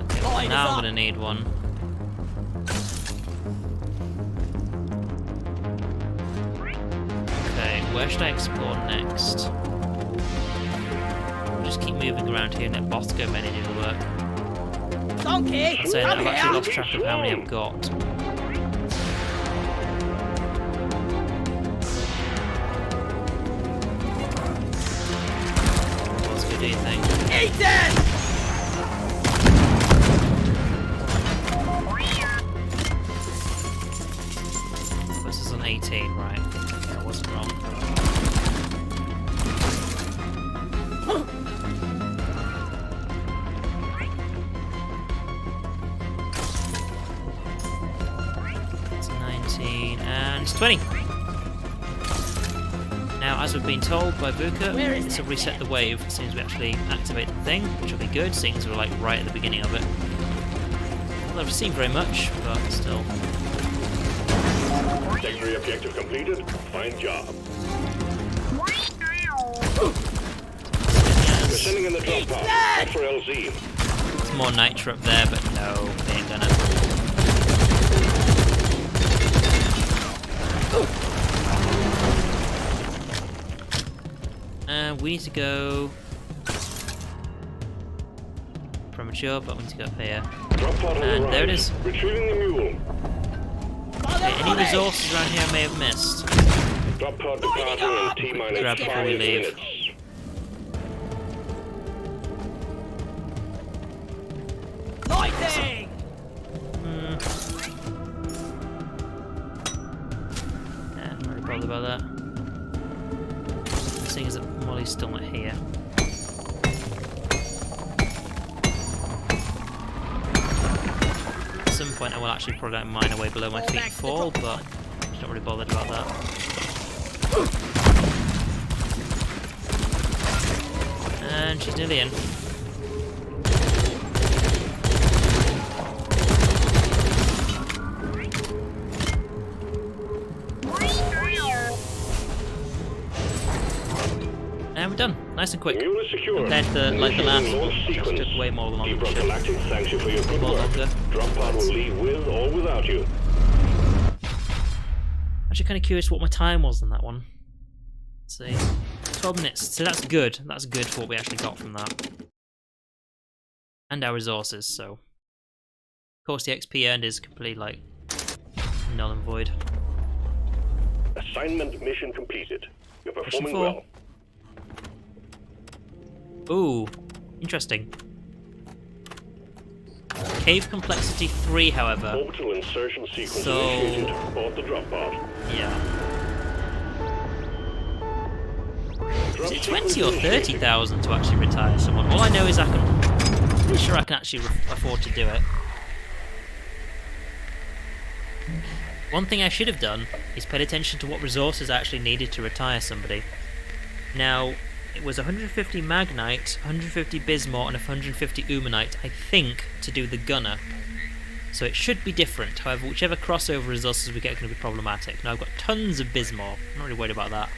Okay, well, now I'm gonna need one. Okay, where should I explore next? I'll just keep moving around here and let Bosco Many do the work. Donkey! So I've actually lost track of how many I've got. What do you think? Eat it! This is on 18, right? Yeah, I wasn't wrong. It's 19 and it's 20. Now, as we've been told by Vuka, this will reset the wave as soon as we actually activate the thing, which will be good, seeing as we're like right at the beginning of it. Well, I've seen very much, but still. Secondary objective completed. Fine job. We're sending in the drop pod. Head for LZ. There's more nitro up there, but no, they ain't gonna. We need to go premature, but we need to go up here. And there it is. Retrieving the mule. Okay, any resources around here I may have missed? Drop pod departing in T-minus Grab before we 5 leave. minutes. Lightning! Yeah, I'm not really bothered about that. Seeing as that Molly's still not here. At some point I will actually probably mine away below my feet and fall, but I'm not really bothered about that. And she's nearly in. And we're done. Nice and quick. Mule is secure. Compared to the last, Launch which sequence. took way more longer. Rock Galactic thanks you for your good More work. longer. Drop pod will leave with or without you. Actually, kind of curious what my time was on that one. Let's see, 12 minutes. So that's good. That's good for what we actually got from that, and our resources. So, of course, the XP earned is completely like null and void. Assignment mission completed. You're Mission performing 4. well. Ooh, interesting. Cave complexity 3, however. Orbital insertion sequence So- initiated. Board the drop pod. Yeah. Drop Is it sequence 20 or initiated. 30,000 to actually retire someone? All I know is I'm pretty sure I can actually afford to do it. One thing I should have done is paid attention to what resources I actually needed to retire somebody. Now, it was 150 Magnite, 150 Bismor, and 150 Umanite, I think, to do the Gunner. So it should be different. However, whichever crossover resources we get are going to be problematic. Now, I've got tons of Bismor. I'm not really worried about that.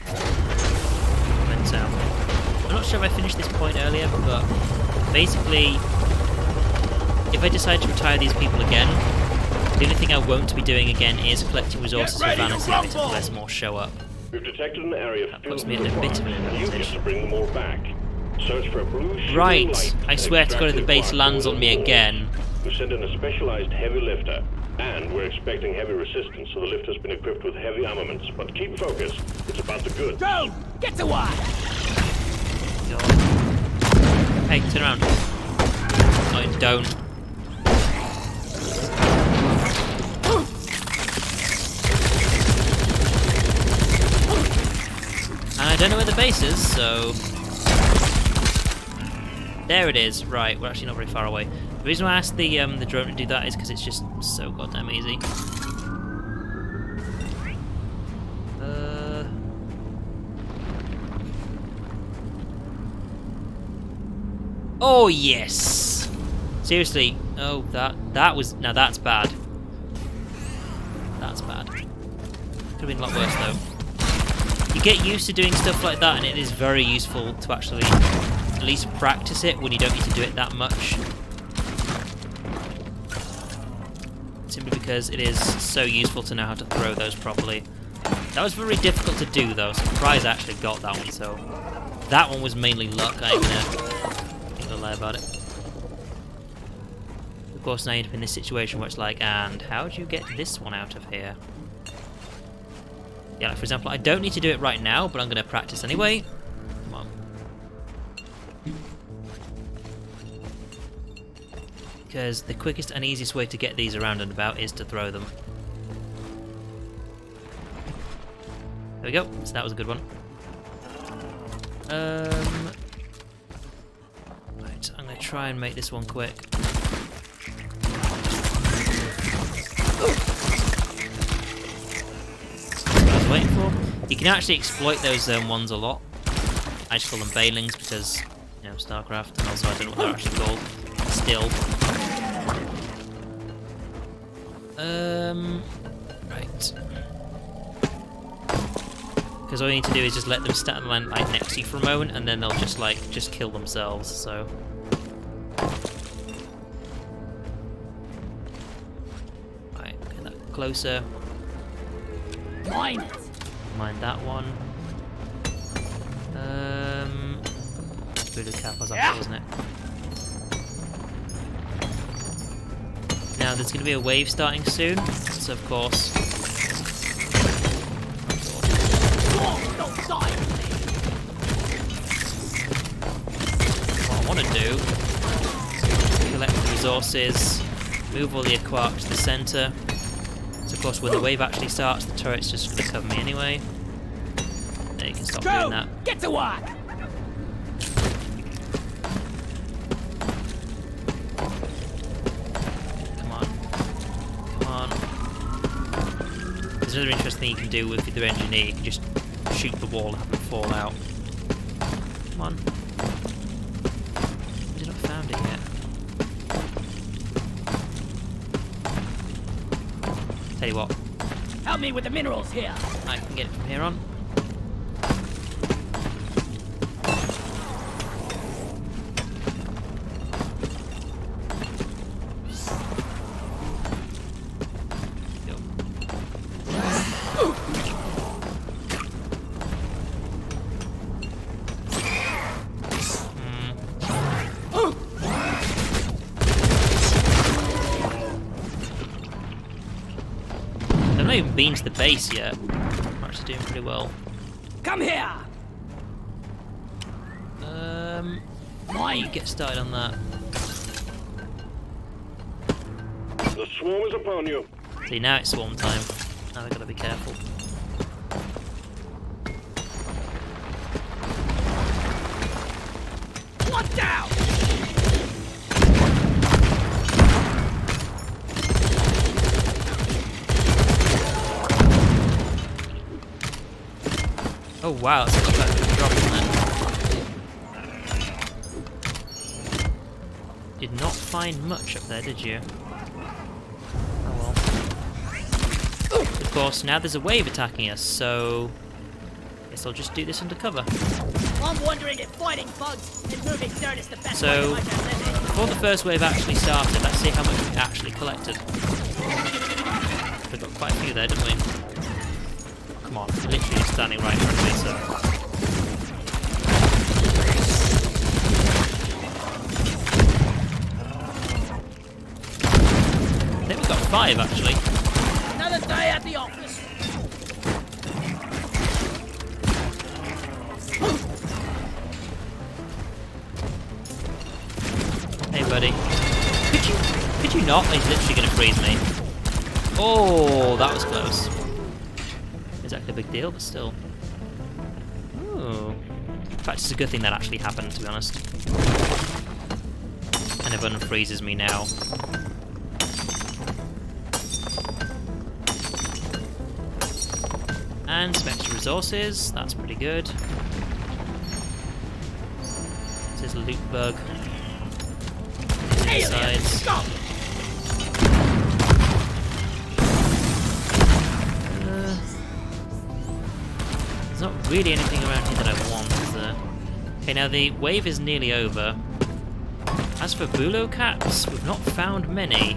But, I'm not sure if I finished this point earlier, but basically, if I decide to retire these people again, the only thing I won't be doing again is collecting resources for vanity items unless more show up. We've detected an area That filled puts me with at a bit of an requirements. You advantage. get to bring them all back. Search for a blue shooting Right, light. I swear to God if the Extract base the lands on me barcode. again. We send in a specialized heavy lifter, and we're expecting heavy resistance, so the lift has been equipped with heavy armaments. But keep focused. It's about the goods. Drone, get to work! Hey, turn around. No, don't. And I don't know where the base is, so... There it is. Right, we're actually not very far away. The reason why I asked the drone to do that is because it's just so goddamn easy. Oh yes! Seriously. Oh, that was... Now that's bad. That's bad. Could have been a lot worse though. You get used to doing stuff like that, and it is very useful to actually at least practice it when you don't need to do it that much. Simply because it is so useful to know how to throw those properly. That was very difficult to do though. Surprised I actually got that one, so... That one was mainly luck, I ain't gonna lie about it. Of course, now you end up in this situation where it's like, and how do you get this one out of here? Yeah, like for example, I don't need to do it right now, but I'm going to practice anyway. Come on. Because the quickest and easiest way to get these around and about is to throw them. There we go. So that was a good one. Right, I'm going to try and make this one quick. Waiting for. You can actually exploit those ones a lot. I just call them Bailings because, you know, StarCraft, and also I don't know what they're actually called. Still. Right. Because all you need to do is just let them stand like next to you for a moment, and then they'll just kill themselves. So. Right, get that closer. Mine it. Mind that one. Voodoo Cap was after, wasn't it? Now there's going to be a wave starting soon, so of course. Don't die. What I want to do: collect the resources, move all the Aquark to the centre. So of course, when the wave actually starts, the turret's just going to cover me anyway. There, you can stop doing that. Get to work. Come on. Come on. There's another interesting thing you can do with the engineer. You can just shoot the wall and have them fall out. Come on. I've not found it yet. Tell you what. Help me with the minerals here. I can get it from here on. I've not even been to the base yet. I'm actually doing pretty well. Come here. Why get started on that? The swarm is upon you. See, now it's swarm time. Now I've got to be careful. Watch out! Oh wow, that's a perfect drop, isn't it? Did not find much up there, did you? Oh well. Of course, now there's a wave attacking us, so... guess I'll just do this undercover. I'm wondering if fighting bugs and moving dirt is the best way So, to much our living. before the first wave actually started, let's see how much we actually collected. We got quite a few there, didn't we? Come on, literally just standing right in front of me, so... I think we've got 5 actually. Stay at the office. Hey, buddy. Could you not? He's literally going to freeze me. Oh, that was close. Exactly a big deal, but still. Ooh. In fact, it's a good thing that actually happened, to be honest. Kind of unfreezes me now. And some extra resources. That's pretty good. This is a loot bug. Sides. There's not really anything around here that I want, is there? Okay, now the wave is nearly over. As for bulo caps, we've not found many.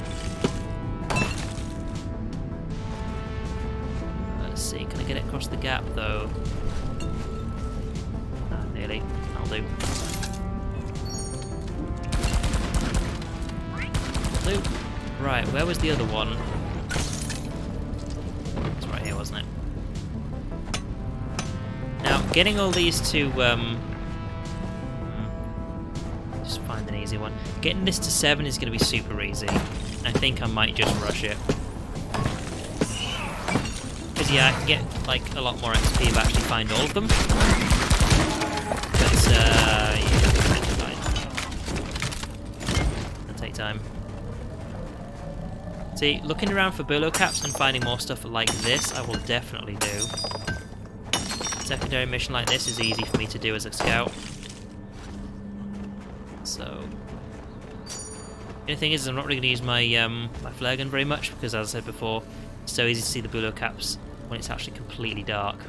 Let's see, can I get it across the gap though? Ah, nearly. I'll do. Right, where was the other one? It's right here, wasn't it? Now, getting all these to, just find an easy one. Getting this to 7 is going to be super easy. I think I might just rush it. Because, yeah, I can get, like, a lot more XP if I actually find all of them. But, yeah, it's fine. It'll take time. See, looking around for bulo caps and finding more stuff like this, I will definitely do. Secondary mission like this is easy for me to do as a scout. So, the only thing is, I'm not really going to use my my flare gun very much because, as I said before, it's so easy to see the bulo caps when it's actually completely dark.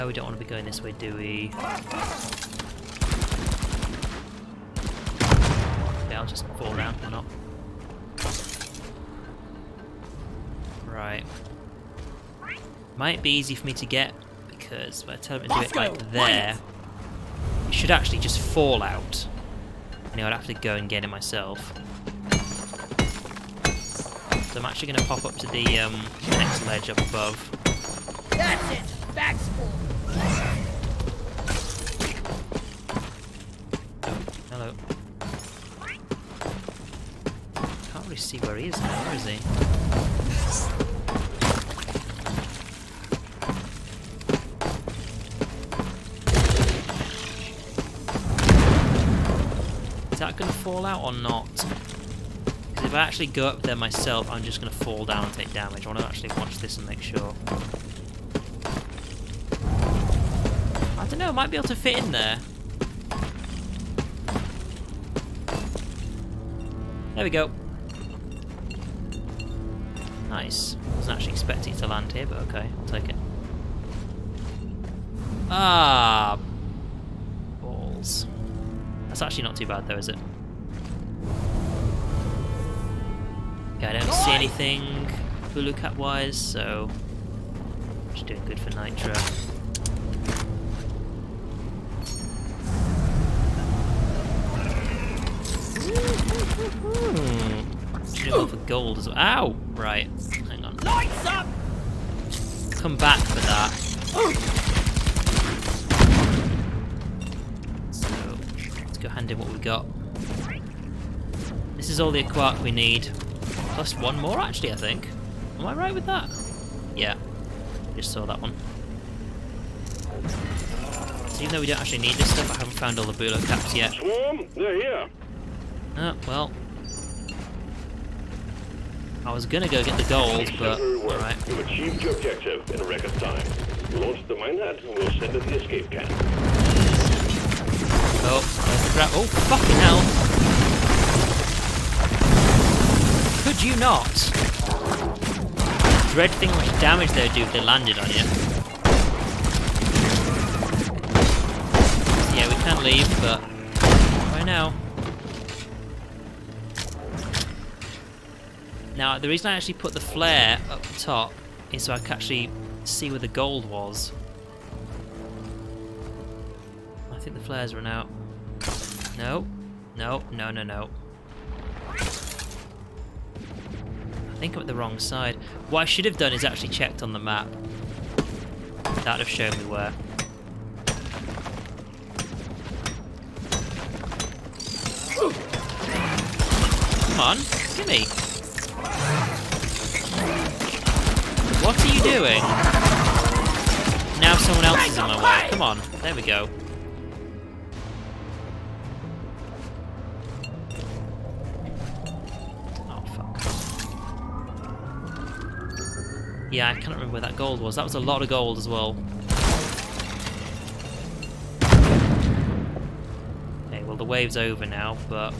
We don't want to be going this way, do we? I'll just fall down, or not. Right. Might be easy for me to get, because if I tell him to do it like there, it should actually just fall out. And I'd have to go and get it myself. So I'm actually going to pop up to the next ledge up above. That's it! Back's full! Hello. Can't really see where he is now, where is he? Is that going to fall out or not? Because if I actually go up there myself, I'm just going to fall down and take damage. I want to actually watch this and make sure. I don't know, I might be able to fit in there. There we go. Nice. Wasn't actually expecting it to land here, but okay, I'll take it. Ah, balls. That's actually not too bad though, is it? Okay, I don't see anything Bulu Cat wise, so just doing good for Nitra. Should go for gold as well. Ow! Right, hang on. Lights up! Come back for that. So, let's go hand in what we got. This is all the quark we need. Plus one more, actually, I think. Am I right with that? Yeah. Just saw that one. So even though we don't actually need this stuff, I haven't found all the Bulo caps yet. Swarm, they're here. Oh, well. I was gonna go get the gold, but alright. You've achieved your objective in a record time. Launch the minehead and we'll send it the escape can. Oh, there's the grab. Oh, fucking hell! Could you not? Dread thing how much damage they would do if they landed on you. So yeah, we can leave, but right now. Now, the reason I actually put the flare up the top is so I can actually see where the gold was. I think the flares run out. No. No, no, no, no. I think I'm at the wrong side. What I should have done is actually checked on the map. That would have shown me where. Come on, gimme. What are you doing? Now someone else is in my way. Come on, there we go. Oh, fuck. Yeah, I can't remember where that gold was. That was a lot of gold as well. Okay, well the wave's over now, but...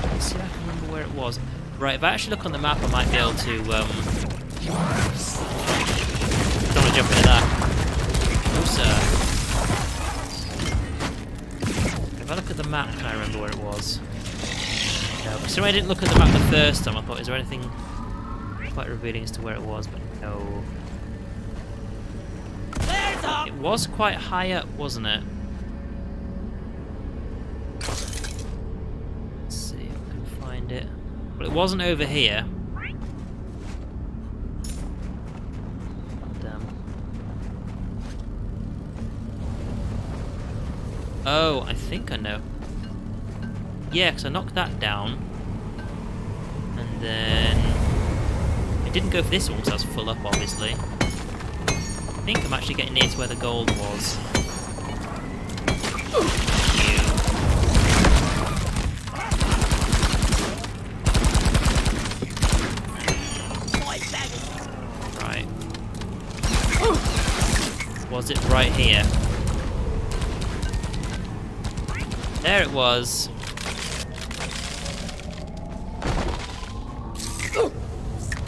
Let's see if I can remember where it was. Right, if I actually look on the map, I might be able to, don't want to jump into that. No, sir. If I look at the map, can I remember where it was? No, so I didn't look at the map the first time. I thought, is there anything quite revealing as to where it was? But no. It was quite high up, wasn't it? Let's see if I can find it. Well, it wasn't over here. Damn. Oh, I think I know. Yeah, because I knocked that down. And then... I didn't go for this one because I was full up, obviously. I think I'm actually getting near to where the gold was. Right. Was it right here? There it was.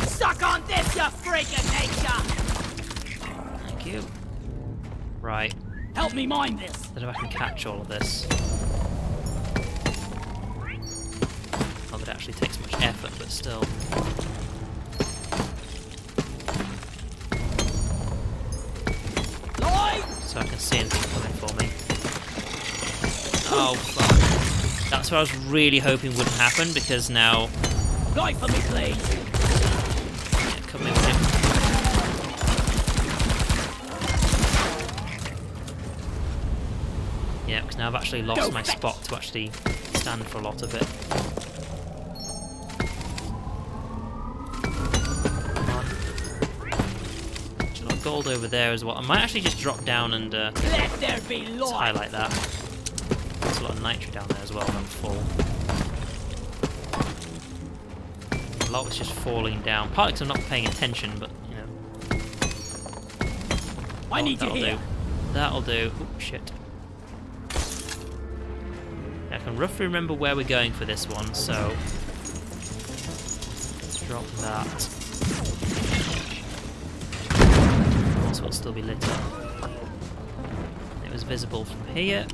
Suck on this, you freak of nature! Thank you. Right. Help me mine this. I don't know if I can catch all of this. Not that it actually takes much effort, but still. So I can see anything coming for me. Oh, fuck. That's what I was really hoping wouldn't happen, because now... Light for me, please. Yeah, come in with him. Yeah, because now I've actually lost my spot to actually stand for a lot of it. Come on. There's a lot of gold over there as well. I might actually just drop down and Let there be light. highlight that. There's a lot of nitro down there as well when I'm full. A lot was just falling down. Partly because I'm not paying attention, but, you know. I need you that'll here. do. That'll do. Oop, shit. I can roughly remember where we're going for this one, so... Let's drop that. Also, it'll still be lit up. It was visible from here.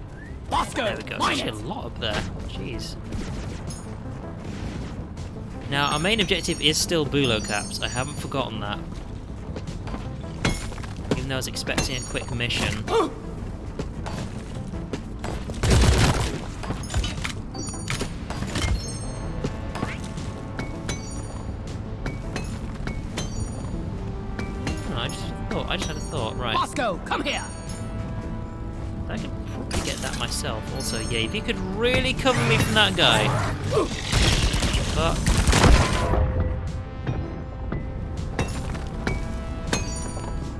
Bosco, There we go. mine Actually, it. a lot up there. Jeez. Now, our main objective is still Bulo caps. I haven't forgotten that. Even though I was expecting a quick mission. Oh, I just had a thought. Right. Bosco, come here. I could probably get that myself. Also, yeah, if you could really cover me from that guy. Fuck.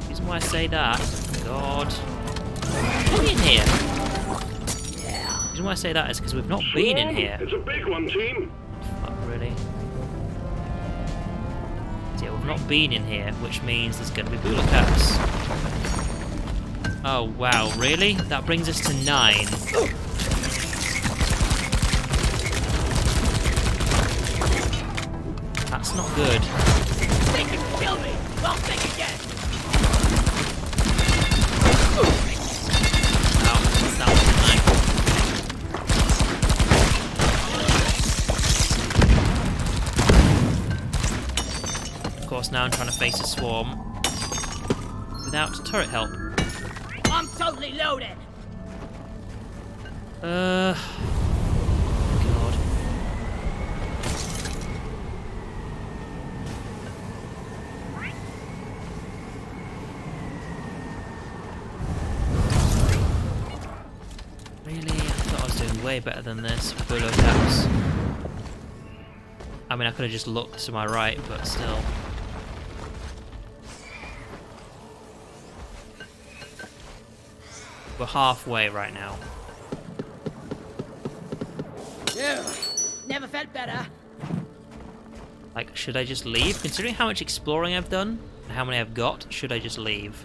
The reason why I say that, God. Get in here. The reason why I say that is because we've not been in here. It's a big one, team. Fuck, really? So yeah, we've not been in here, which means there's going to be Bula caps. Oh, wow, really? That brings us to 9. That's not good. They can kill me. I'll think again. Ow, that wasn't nice. Of course, now I'm trying to face a swarm without turret help. I'm totally loaded. way better than this. Bolo caps. I mean, I could have just looked to my right, but still. We're halfway right now. Ugh, never felt better. Like, should I just leave? Considering how much exploring I've done and how many I've got, should I just leave?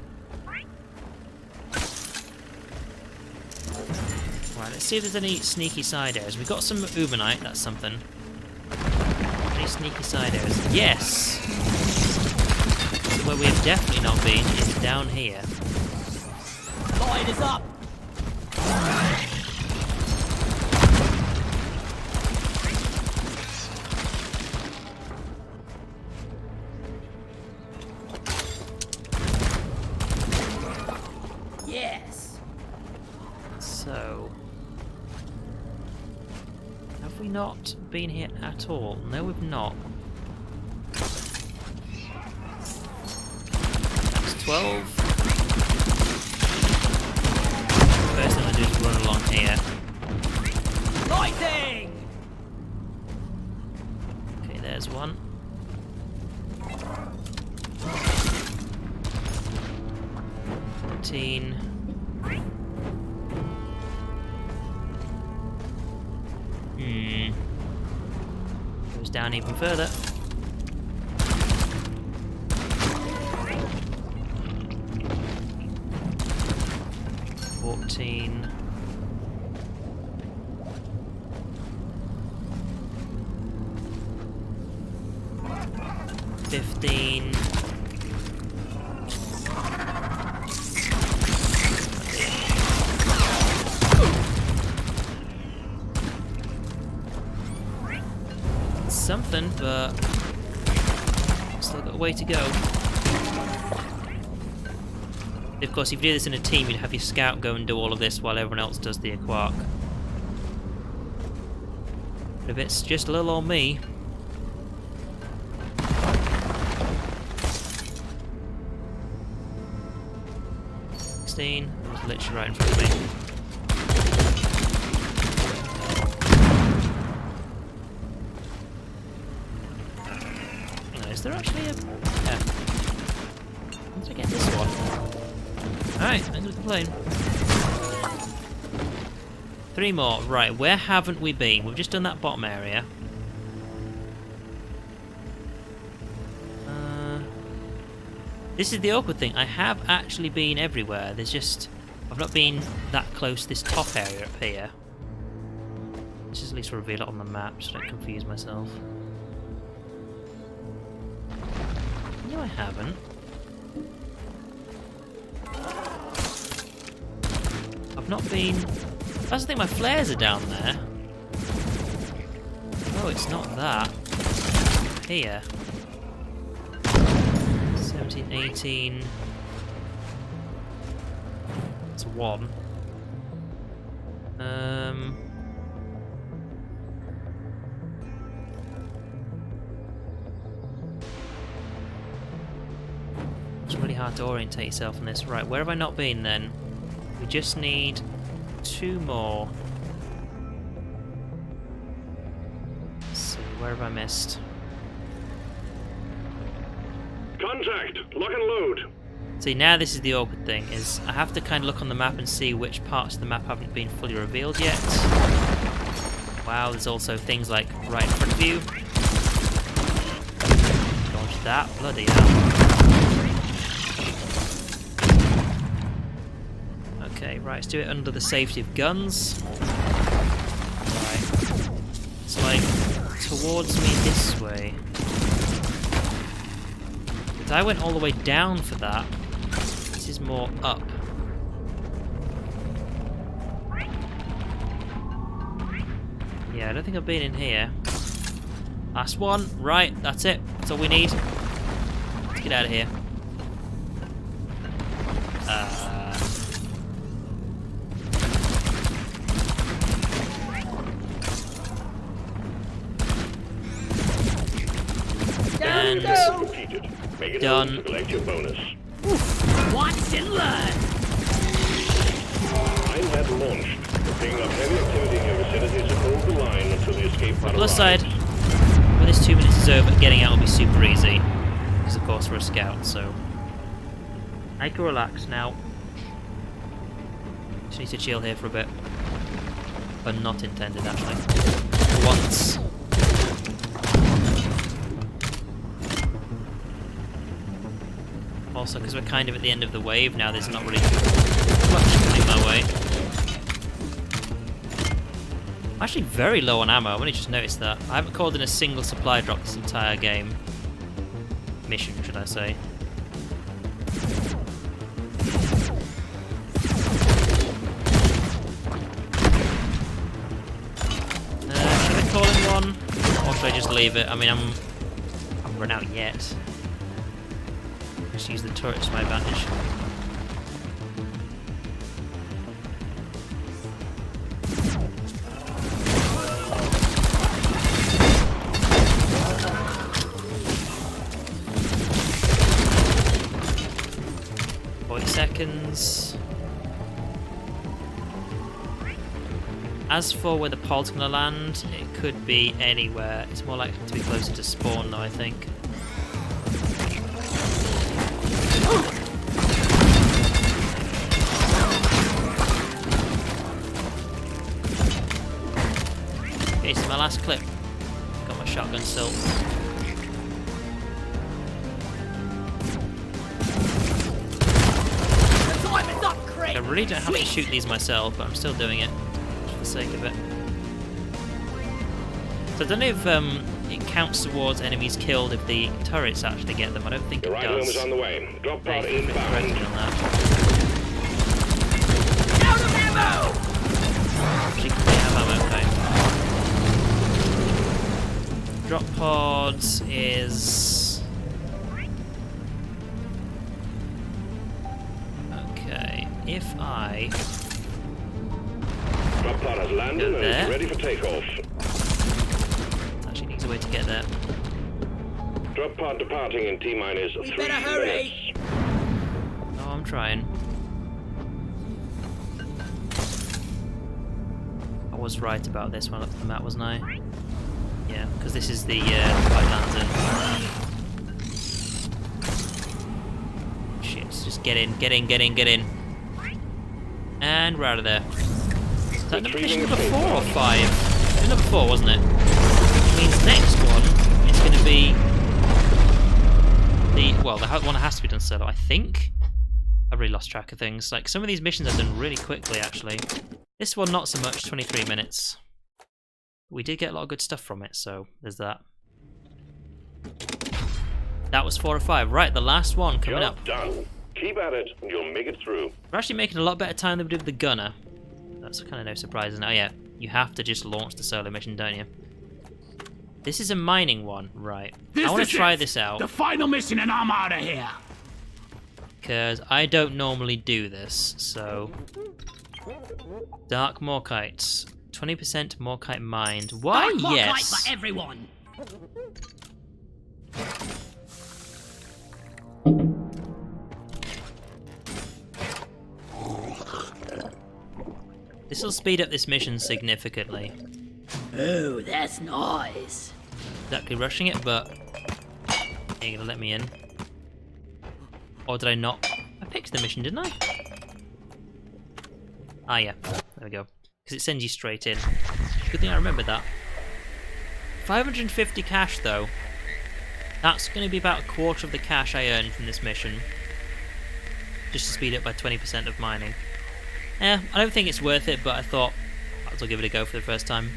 Right, let's see if there's any sneaky side areas. We've got some Ubernight, that's something. Any sneaky side areas? Yes! Where we have definitely not been is down here. Light is up. Yes. So, have we not been here at all? No, we've not. That's 12. First thing I'm going to do is run along here. Lighting. Okay, there's one. Goes down even further. $14. 15. Something, but still got a way to go. Of course, if you do this in a team, you'd have your scout go and do all of this while everyone else does the aquark. But if it's just little old me, it was literally right in front of me. Is there actually a... Yeah. Once I get this one. Alright, I'm gonna complain. 3 more. Right, where haven't we been? We've just done that bottom area. This is the awkward thing. I have actually been everywhere. There's just... I've not been that close to this top area up here. Let's just at least reveal it on the map so I don't confuse myself. No, I haven't. I've not been... That's the thing, my flares are down there. Oh, it's not that. Here. 17, 18... It's 1. It's really hard to orientate yourself on this. Right, where have I not been then? We just need 2 more. Let's see, where have I missed? Contact! Lock and load! See, now this is the awkward thing, is I have to kind of look on the map and see which parts of the map haven't been fully revealed yet. Wow, there's also things like right in front of you. Dodge that, bloody hell. Okay, right, let's do it under the safety of guns. Right. It's like towards me this way. But I went all the way down for that. This is more up. Yeah, I don't think I've been in here. Last one. Right, that's it. That's all we need. Let's get out of here. And done. Collect your bonus. Watch and learn. Mine had launched. Picking up heavy activity in your vicinity, so hold the line until the escape pod Plus arrives. side, when this 2 minutes is over, getting out will be super easy. Because of course we're a scout, so I can relax now. Just need to chill here for a bit. But not intended, actually. For once. Also, because we're kind of at the end of the wave now, there's not really much coming my way. I'm actually very low on ammo, I've only just noticed that. I haven't called in a single supply drop this entire game. Mission, should I say. Should I call in one? Or should I just leave it? I mean, I'm run out yet. Just use the turrets to my advantage. Seconds. As for where the pod's gonna land, it could be anywhere. It's more likely to be closer to spawn though, I think. Okay, so my last clip. Got my shotgun still. I really don't have to shoot these myself, but I'm still doing it for the sake of it. So I don't know if it counts towards enemies killed if the turrets actually get them. I don't think it Your ride home does. is on the way. Drop pod They're inbound. corrected on that. Out of ammo! Actually, they have ammo, okay. Drop pods is... If I Drop pod has landed and is ready for takeoff. it actually needs a way to get there. Drop pod departing in T-minus 3 better hurry. minutes. Oh, I'm trying. I was right about this when I looked at the map, wasn't I? Yeah, because this is the lands in. Shit, just get in, get in, get in, get in. And we're out of there. Is that mission number 4 or 5? It was number 4, wasn't it? Which means next one is going to be the one that has to be done solo, I think. I've really lost track of things. Like some of these missions I've done really quickly, actually. This one not so much, 23 minutes. We did get a lot of good stuff from it, so there's that. That was 4 or 5. Right, the last one coming up. Done. Keep at it, and you'll make it through. We're actually making a lot better time than we did with the gunner. That's kind of no surprise. Oh yeah, you have to just launch the solo mission, don't you? This is a mining one, right? I want to try this out. The final mission and I'm out of here. Because I don't normally do this, so... Dark Morkites. 20% Morkite mined. Why, Dark yes! Morkite for everyone! This will speed up this mission significantly. Oh, that's nice. Exactly rushing it, but... You're gonna let me in. Or did I not? I picked the mission, didn't I? Ah, yeah. There we go. Because it sends you straight in. Good thing I remembered that. 550 cash, though. That's going to be about a quarter of the cash I earned from this mission. Just to speed up by 20% of mining. I don't think it's worth it, but I thought I might as well give it a go for the first time.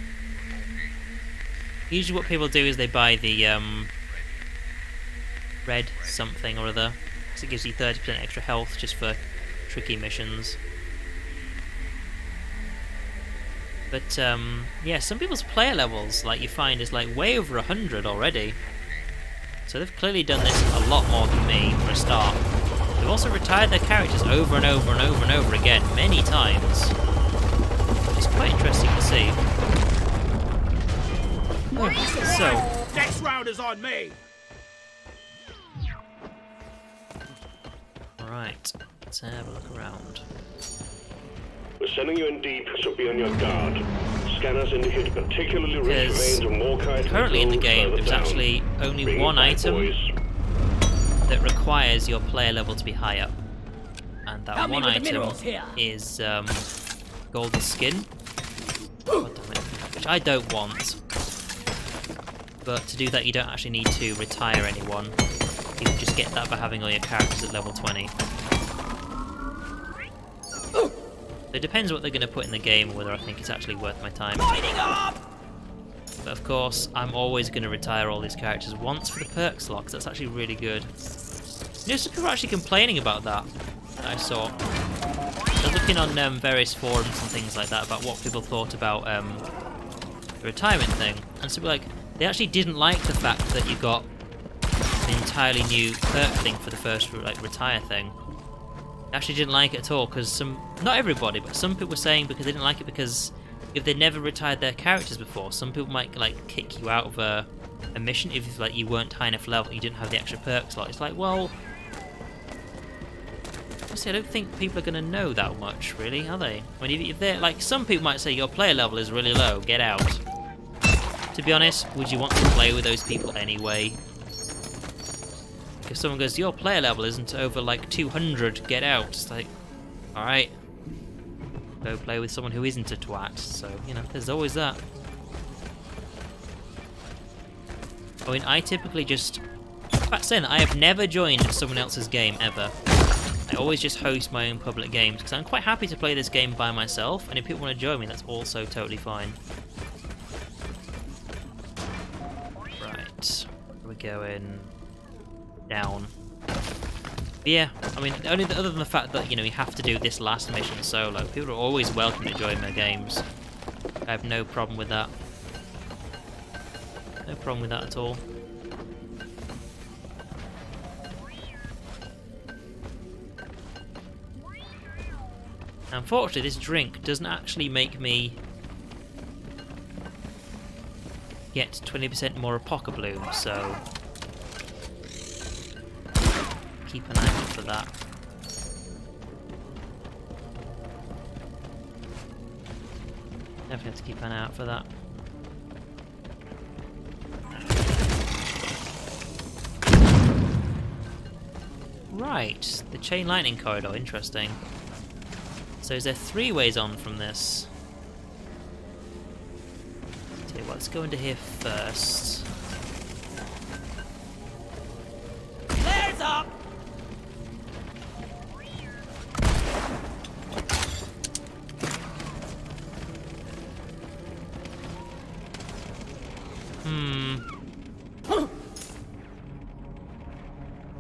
Usually what people do is they buy the red something or other, because it gives you 30% extra health just for tricky missions. But yeah, some people's player levels, like you find, is like way over 100 already. So they've clearly done this a lot more than me for a start. They've also retired their characters over and over and over and over again, many times. Which is quite interesting to see. So, Next round is on me. right, let's have a look around. We're sending you in deep, so be on your guard. Scanners indicate particularly rich Because veins of morkite. currently in the game, further there's down. actually only Bring it one back, item boys. that requires your player level to be higher. And that Help me one with the item minerals here. is golden skin. God damn it. Which I don't want. But to do that, you don't actually need to retire anyone. You can just get that by having all your characters at level 20. So it depends what they're going to put in the game, whether I think it's actually worth my time. Lighting up! But of course, I'm always going to retire all these characters once for the perk slot, 'cause that's actually really good. You know, some people are actually complaining about that I saw. I was looking on various forums and things like that about what people thought about the retirement thing. And some people they actually didn't like the fact that you got an entirely new perk thing for the first retire thing. They actually didn't like it at all, because not everybody, but some people were saying because they didn't like it because if they never retired their characters before, some people might kick you out of a mission if you weren't high enough level, you didn't have the extra perk slot. It's like, well, honestly, I don't think people are going to know that much, really, are they? I mean, if they're some people might say your player level is really low, get out. To be honest, would you want to play with those people anyway? If someone goes, your player level isn't over 200, get out. It's like, alright. Go play with someone who isn't a twat. So, there's always that. I mean, I typically just... In fact, saying that, I have never joined someone else's game, ever. I always just host my own public games, because I'm quite happy to play this game by myself, and if people want to join me, that's also totally fine. Right. We're going... down. But yeah, I mean, other than the fact that, you have to do this last mission solo, people are always welcome to join my games. I have no problem with that. No problem with that at all. Unfortunately, this drink doesn't actually make me get 20% more Apoca Bloom, so keep an eye out for that. Definitely have to keep an eye out for that. Right, the chain lightning corridor, interesting. So is there 3 ways on from this? Tell you what, let's go into here first. Flares up!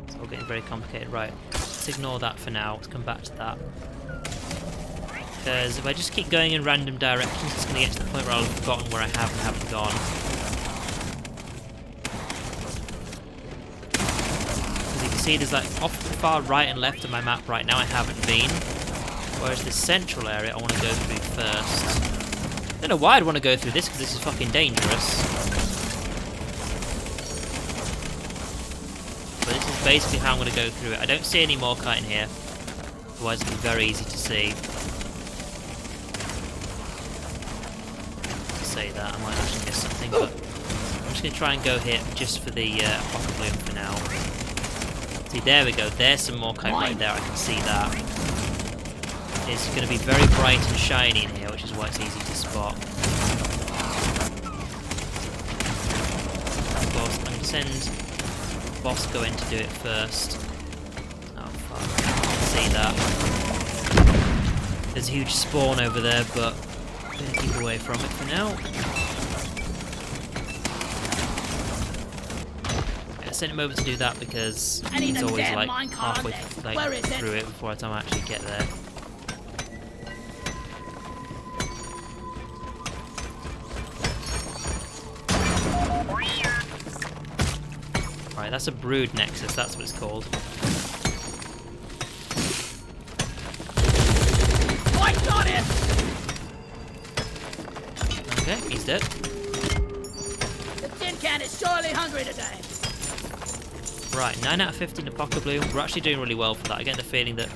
It's all getting very complicated. Right, let's ignore that for now. Let's come back to that. Because if I just keep going in random directions, it's going to get to the point where I'll have forgotten where I have and haven't gone. As you can see, there's off to the far right and left of my map right now I haven't been. Whereas the central area I want to go through first. I don't know why I'd want to go through this, because this is fucking dangerous. But this is basically how I'm going to go through it. I don't see any more kite in here. Otherwise it'll be very easy to see. Say that, I might actually miss something, but I'm just going to try and go here just for the Apoca Bloom for now. See, there we go, there's some more kite right there, I can see that. It's going to be very bright and shiny in here, which is why it's easy to spot. Of course, I'm going to send Bosco in to do it first. Oh fuck, I can see that. There's a huge spawn over there, but I'm going to keep away from it for now. I sent him over to do that because he's always halfway through it before the time I actually get there. Right, that's a brood nexus, that's what it's called. Lights on it! Okay, he's dead. The tin can is surely hungry today. Right, 9 out of 15 Apoca Bloom. We're actually doing really well for that. I get the feeling that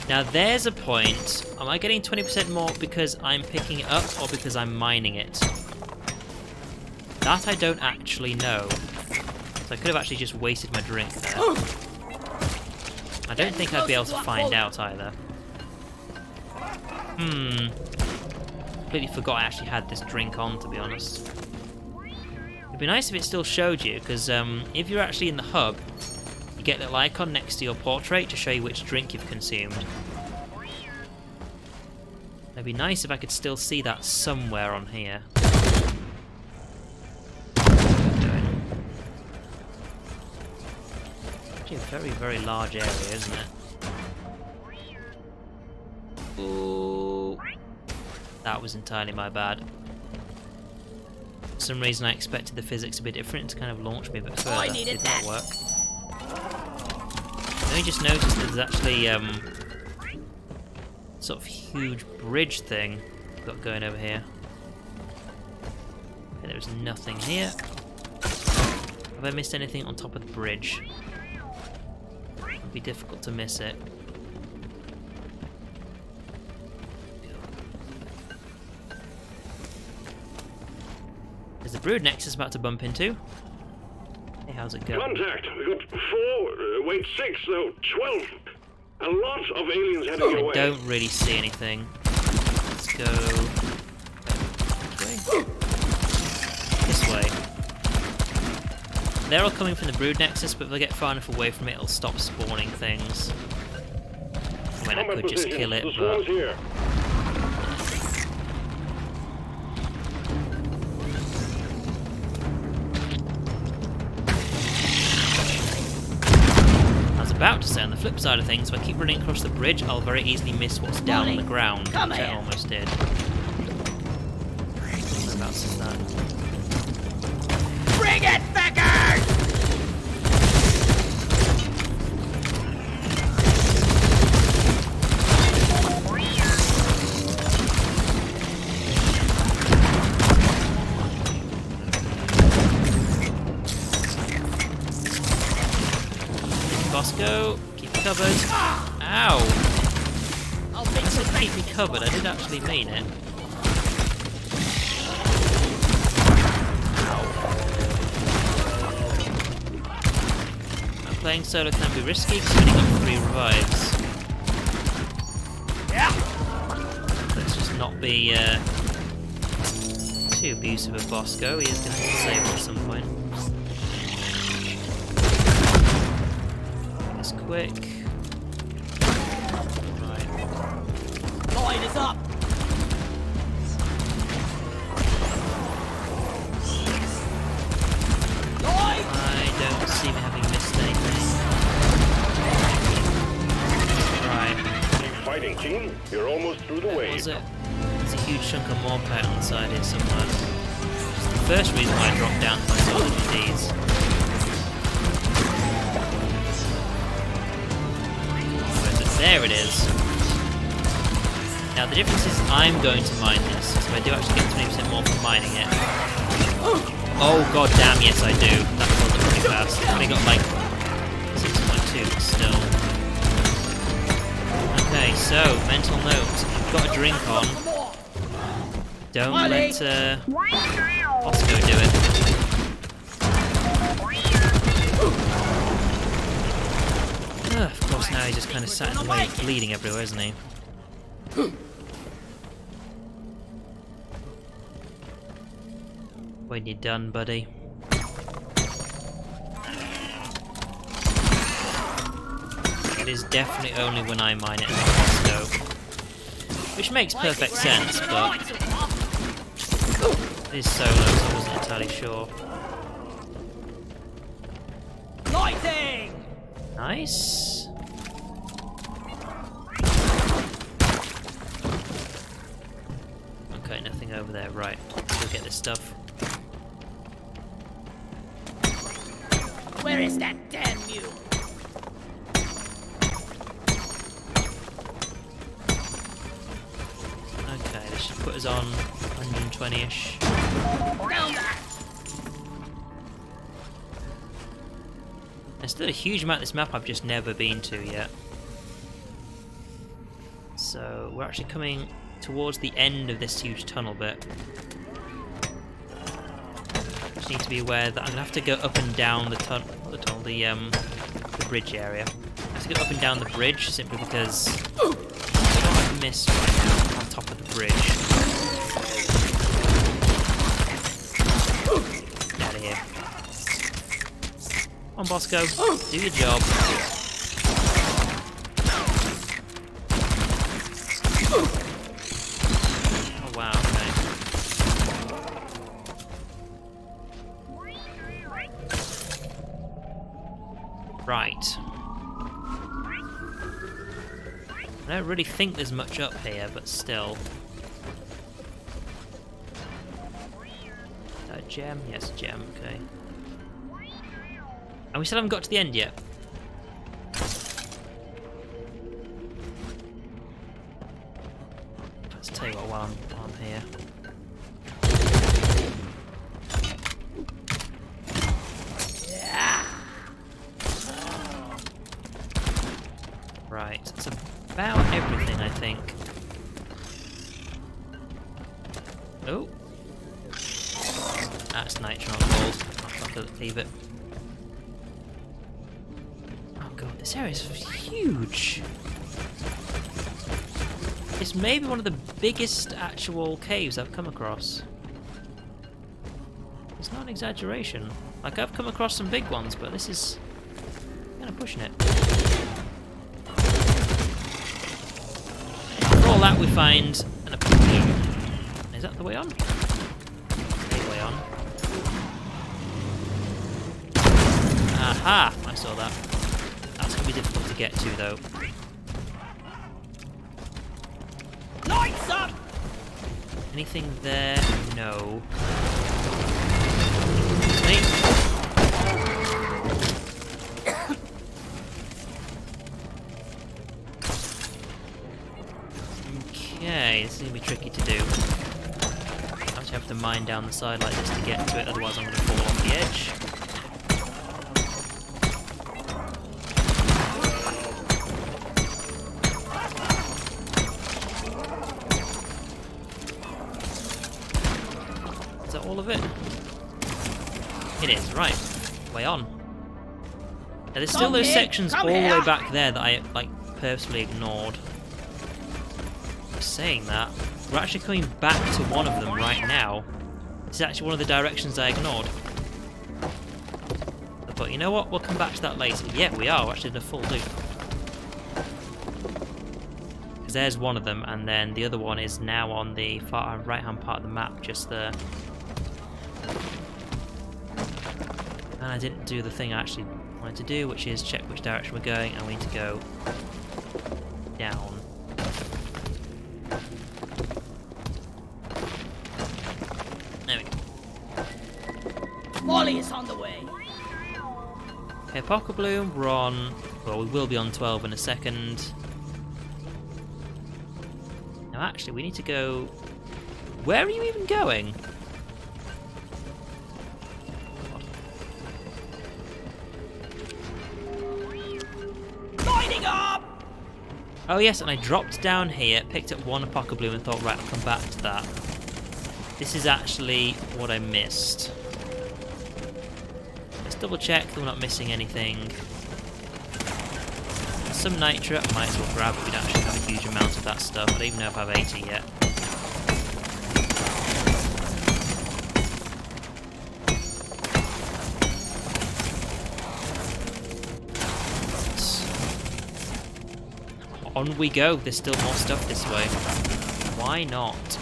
Now there's a point. Am I getting 20% more because I'm picking it up or because I'm mining it? That I don't actually know. So I could have actually just wasted my drink there. I don't think I'd be able to find out either. Completely forgot I actually had this drink on, to be honest. It'd be nice if it still showed you, because if you're actually in the hub, you get a little icon next to your portrait to show you which drink you've consumed. It'd be nice if I could still see that somewhere on here. Actually a very, very large area, isn't it? Ooh. That was entirely my bad. For some reason I expected the physics to be different to kind of launch me a bit further. Did not work. Then we just noticed that there's actually sort of huge bridge thing we've got going over here. Okay, there was nothing here. Have I missed anything on top of the bridge? It'd be difficult to miss it. There's the brood Nexus about to bump into. Hey, how's it going? Contact! We got 6, no, 12. A lot of aliens heading your way. I don't really see anything. Let's go this way. They're all coming from the brood Nexus, but if they get far enough away from it, it'll stop spawning things. I mean, I could just kill it, but... Here. About to say on the flip side of things, if I keep running across the bridge, I'll very easily miss what's down on the ground, which I almost did. Whereabouts is that? Bring it, Beckers! Bosco, keep me covered. Ow! I said keep me covered, I did actually mean it. Ow. Playing solo can be risky, because I've only got 3 revives. Let's just not be too abusive of Bosco, he is going to save at some point. Quick. Right. Line is up! I don't seem to having missed anything. Right. Keep fighting, team. You're almost through the wave. Was it? There's a huge chunk of Morpite on the side here somewhere. It's the first reason why I dropped down to my solid GDs. There it is. Now the difference is I'm going to mine this, so I do actually get 20% more from mining it. Oh god damn, yes I do. That filled up pretty fast. I've only got like 6.2 still. Okay, so mental note. I've got a drink on. Don't let Bosco do it. Of course, now he's just kind of sat in the way, bleeding everywhere, isn't he? When you're done, buddy. It is definitely only when I mine it and Bosco. Which makes perfect sense, but... it is solo, so I wasn't entirely sure. Lighting! Nice. Okay, nothing over there. Right, let's go get this stuff. Where is that damn mule? Okay, this should put us on 120-ish. Down that! There's still a huge amount of this map I've just never been to yet. So we're actually coming towards the end of this huge tunnel bit. Just need to be aware that I'm gonna have to go up and down the the bridge area. I have to go up and down the bridge simply because I don't want to miss right now on top of the bridge. Get out of here. Come on, Bosco. Do your job. Oh wow, okay. Right. I don't really think there's much up here, but still. A gem? Yes, a gem, okay. And we still haven't got to the end yet. Let's tell you what, while I'm here. Right, that's about everything, I think. Oh. That's nitron gold. I'll have to leave it. Oh god, this area is huge. It's maybe one of the biggest actual caves I've come across. It's not an exaggeration. Like, I've come across some big ones, but this is kind of pushing it. For all that, we find an opinion. Is that the way on? The way on. Aha! I saw that. That's going to be difficult to get to, though. Lights up! Anything there? No. It's me. Okay, this is going to be tricky to do. I actually have to mine down the side like this to get to it, otherwise I'm going to fall off the edge. Is that all of it? It is, right. Way on. Now, there's still those sections all the way back there that I, like, purposefully ignored. Saying that, we're actually coming back to one of them right now. This is actually one of the directions I ignored. But you know what? We'll come back to that later. Yeah, we are. We're actually in a full loop. Because there's one of them, and then the other one is now on the far right-hand part of the map, just there. And I didn't do the thing I actually wanted to do, which is check which direction we're going, and we need to go down. There we go. Molly is on the way. Okay, Pocket Bloom, we're on... Well, we will be on 12 in a second. Now, actually, we need to go... Where are you even going? Lighting up! Oh, yes, and I dropped down here, picked up one Pocket Bloom and thought, right, I'll come back to that. This is actually what I missed. Let's double check that we're not missing anything. Some Nitra I might as well grab, we don't actually have a huge amount of that stuff. I don't even know if I have 80 yet. On we go, there's still more stuff this way. Why not?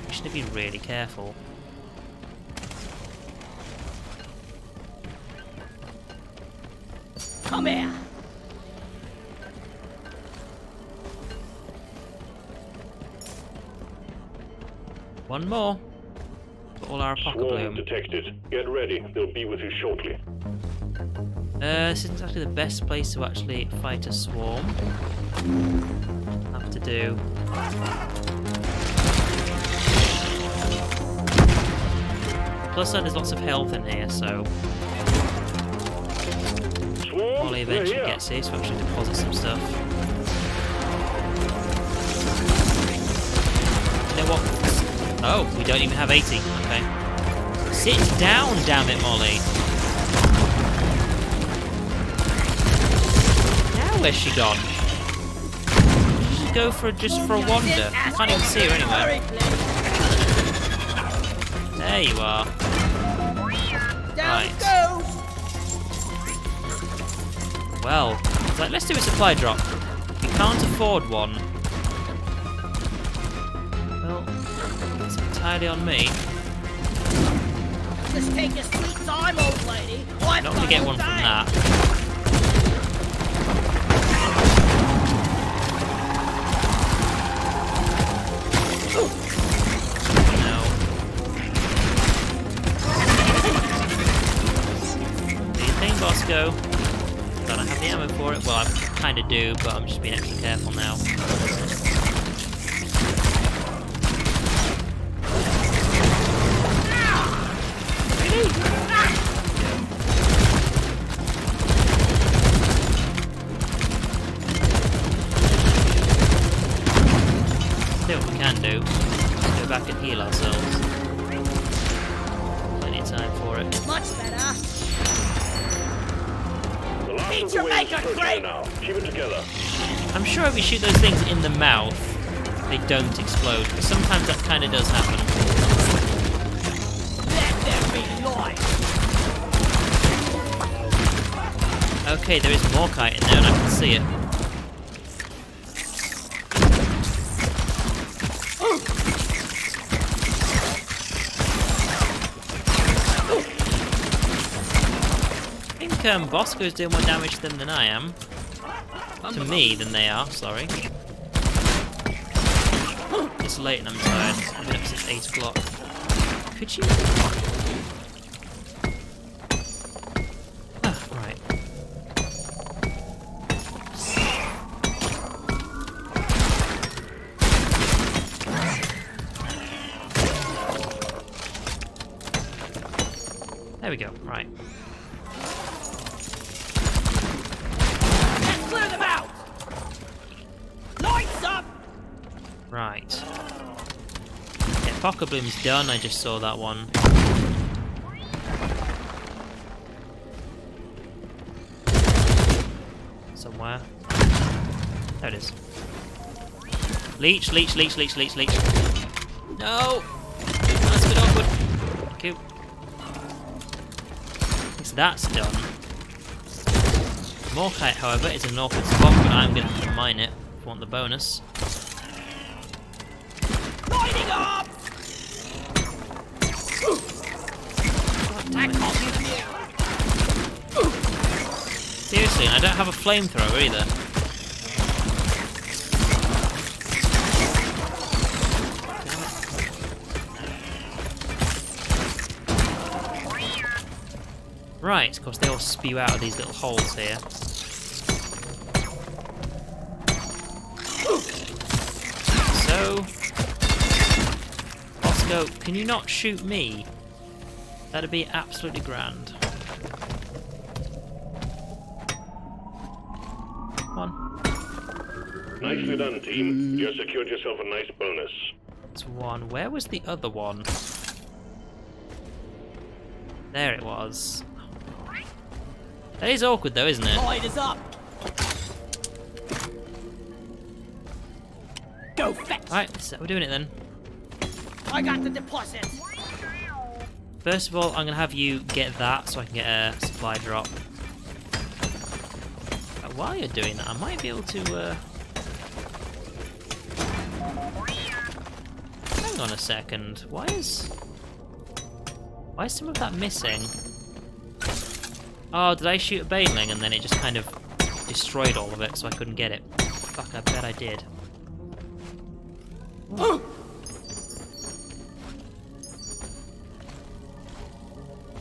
We should be really careful. Come here! One more. For all our Pocket Swarm Bloom. detected. Get ready. They'll be with you shortly. This isn't exactly the best place to actually fight a swarm. Have to do. Plus, there's lots of health in here, so Swarm, Molly eventually gets here, so actually deposit some stuff. Oh, we don't even have 80. Okay. Sit down, damn it, Molly. Now where's she gone? Did she go for just for a wander? I can't even see her anywhere. There you are. Right. Well, it's like, let's do a supply drop. We can't afford one. Well, it's entirely on me. Just take your sweet time, old lady. Not gonna get one from that. No. Do you think, Bosco? Don't I have the ammo for it? Well, I kind of do, but I'm just being extra careful now. See what we can do. Go back and heal ourselves. Plenty of time for it. Much better. The last Beat of the your waves maker, is Craig! now. Keep it together. I'm sure if we shoot those things in the mouth, they don't explode, but sometimes that kind of does happen. Let there be light. Okay, there is more kite in there and I can see it. I think Bosco's doing more damage to them than I am. To me than they are, sorry. It's late and I'm tired. I've been up since 8 o'clock. Could you... Ah, right. There we go, right. Let's clear them out. Lights up. Right. Yeah, Poker Bloom's done, I just saw that one. Somewhere. There it is. Leech, leech, leech, leech, leech, leech. No! That's a bit awkward. Thank you. So that's done. Morkite, however, is an awkward spot, but I'm going to mine it if I want the bonus. Lighting up. Seriously, and I don't have a flamethrower either. Right, of course they all spew out of these little holes here. So, Bosco, can you not shoot me? That'd be absolutely grand. Come on. Nicely done, team. You secured yourself a nice bonus. That's one. Where was the other one? There it was. That is awkward though, isn't it? Light is up. Go fetch. Alright, so we're doing it then. I got the deposit. First of all, I'm going to have you get that so I can get a supply drop. While you're doing that, I might be able to... Hang on a second. Why is some of that missing? Oh, did I shoot a baneling and then it just kind of destroyed all of it so I couldn't get it? Fuck, I bet I did.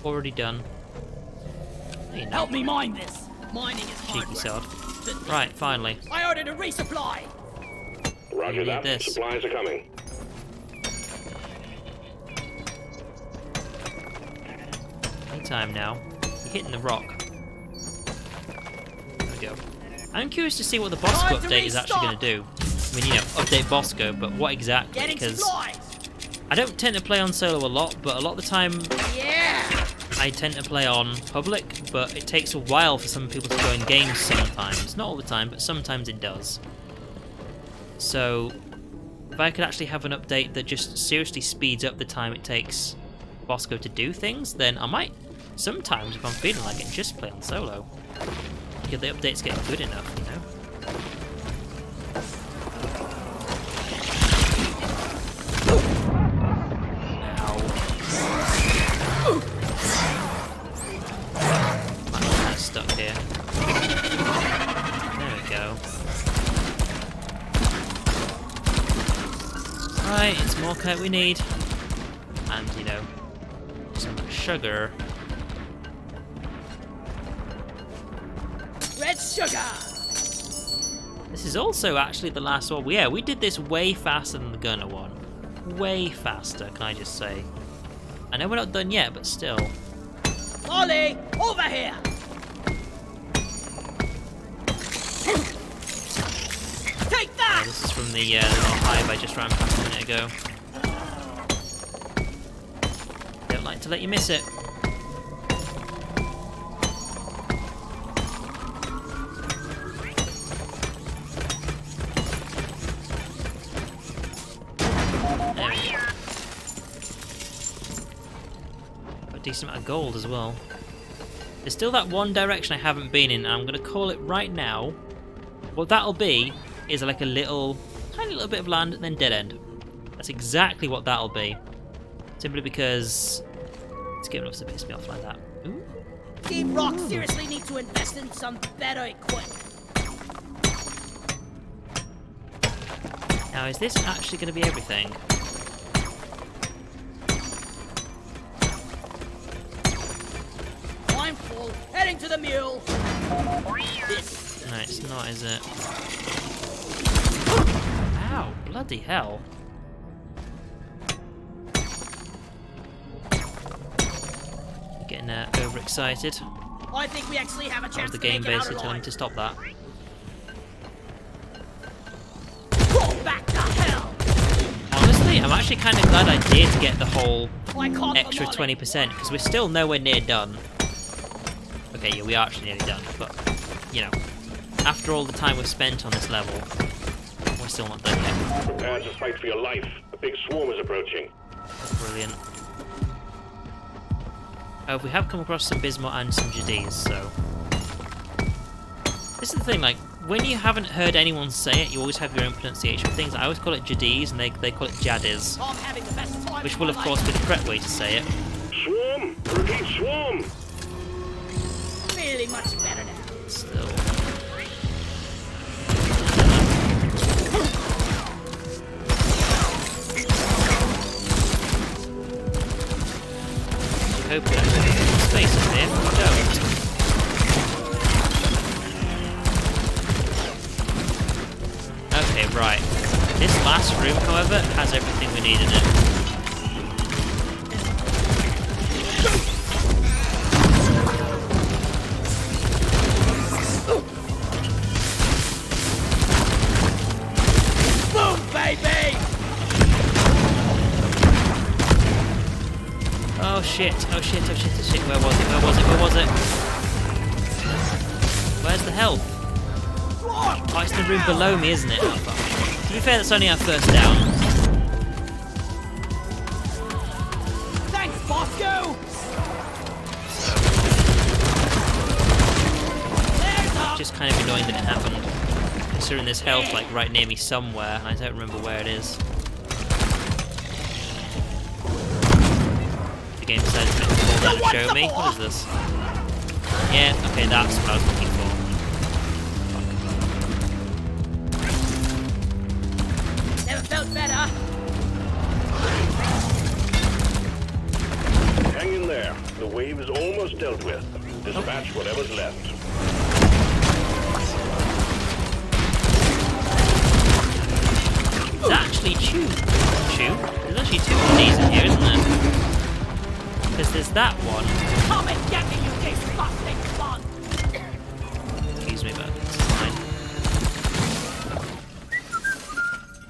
Already done. Hey, no. Help me mine this. Mining is hard Cheeky work. sod. Right, finally. I ordered a resupply. Roger need that. this. Supplies are coming. Anytime now. You're hitting the rock. There we go. I'm curious to see what the Bosco Time to update is actually going to do. I mean, you know, update Bosco, but what exactly? Getting Because supplies. I don't tend to play on solo a lot, but a lot of the time I tend to play on public, but it takes a while for some people to join games sometimes. Not all the time, but sometimes it does. So, if I could actually have an update that just seriously speeds up the time it takes Bosco to do things, then I might, sometimes, if I'm feeling like it, just play on solo. Because the updates get good enough, you know? Stuck here. There we go. Right, it's more kite we need. And, you know, some sugar. Red sugar! This is also actually the last one. Yeah, we did this way faster than the gunner one. Way faster, can I just say. I know we're not done yet, but still. Ollie, over here! Take that! This is from the little hive I just ran past a minute ago. Don't like to let you miss it. There we go. Got a decent amount of gold as well. There's still that one direction I haven't been in, and I'm going to call it right now. What that'll be is like a little, tiny little bit of land and then dead end. That's exactly what that'll be. Simply because it's getting enough to piss me off like that. Ooh. Team Rock seriously need to invest in some better equipment. Now, is this actually going to be everything? I'm full. Heading to the mule. This. No, it's not, is it? Ow, bloody hell. Getting overexcited. I think we actually have a That chance was the to game make it out basically telling me alive. to stop that. Go back to hell! Honestly, I'm actually kind of glad I did get the whole I caught them extra all. 20%, because we're still nowhere near done. Okay, yeah, we are actually nearly done, but, you know, after all the time we've spent on this level, we're still not done yet. Prepare to fight for your life. A big swarm is approaching. Brilliant. Oh, we have come across some Bismuth and some Jadis, so... This is the thing, like, when you haven't heard anyone say it, you always have your own pronunciation of things. I always call it Jadis, and they call it Jadis. I'm having the best time Which of will, my of course, be the correct way to say it. Swarm! Repeat, swarm! life. Feeling much better now. Still. Hope we don't have any space in here, but we don't. Okay, right. This last room, however, has everything we need in it. Boom, baby! Oh shit, oh shit, oh shit, oh shit. Where was it? Where was it? Where was it? Where's the health? Oh, it's the room below me, isn't it? Oh, fuck. To be fair, that's only our first down. Thanks, Bosco! There's up! Just kind of annoying that it happened. Considering there's health like right near me somewhere, and I don't remember where it is. The game decided to fall down and show me. What is this? Yeah, okay, that's what I was looking for. Never felt better. Hang in there. The wave is almost dealt with. Dispatch whatever's left. It's actually Chew. There's actually two of these in here, isn't there? Because there's that one. Come and get me, you disgusting bug! Excuse me, but it's fine.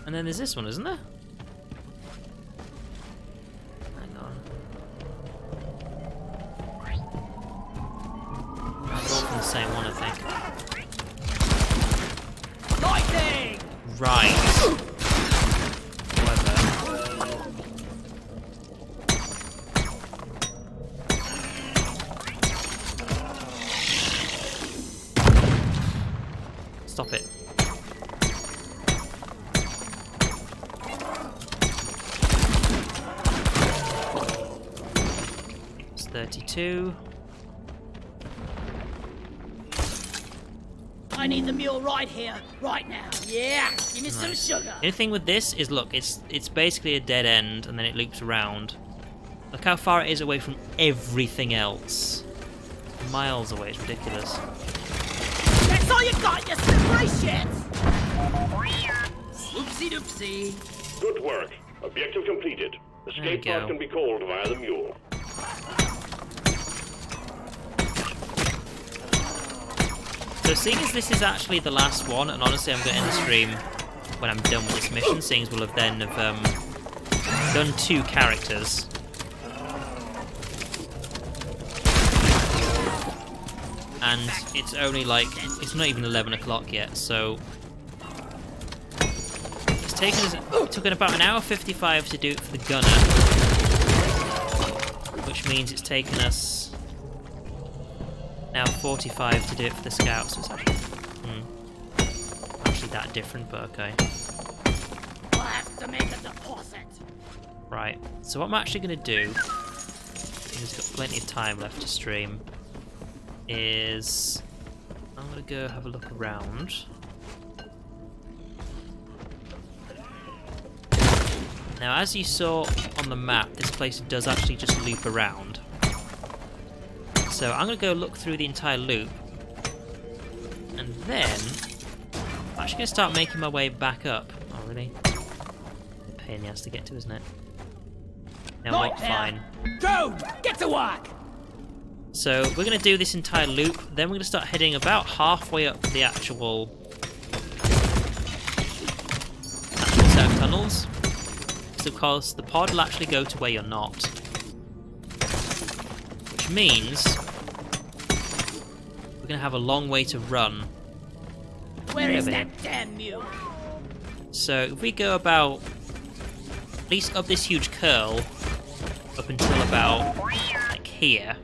And then there's this one, isn't there? the same one, I think. Lightning! Right. Whatever. Stop it. It's 32. I need the mule right here, right now. Yeah, give me some Right. sugar. The only thing with this is, look, it's basically a dead end, and then it loops around. Look how far it is away from everything else. Miles away, it's ridiculous. That's all you got, you slippery shit! Oopsie doopsie. Good work. Objective completed. Escape There we pod go. can be called via the mule. So seeing as this is actually the last one, and honestly I'm going to end the stream when I'm done with this mission, seeing as we'll have then done 2 characters. And it's only like, it's not even 11 o'clock yet, so it's taken us, it took about an hour 55 to do it for the gunner, which means it's taken us now 45 to do it for the scout, so it's actually that different, but okay. I'll have to make a deposit. Right, so what I'm actually going to do, he's got plenty of time left to stream, is I'm going to go have a look around. Now, as you saw on the map, this place does actually just loop around. So I'm going to go look through the entire loop, and then I'm actually going to start making my way back up. Oh, really? A pain in the ass to get to, isn't it? No, Right not there. fine. Go! Get to work! So we're going to do this entire loop, then we're going to start heading about halfway up the actual set of tunnels. So of course the pod will actually go to where you're not. Which means we're going to have a long way to run. Where is Over that here. damn mule? So if we go about, at least up this huge curl, up until about like here,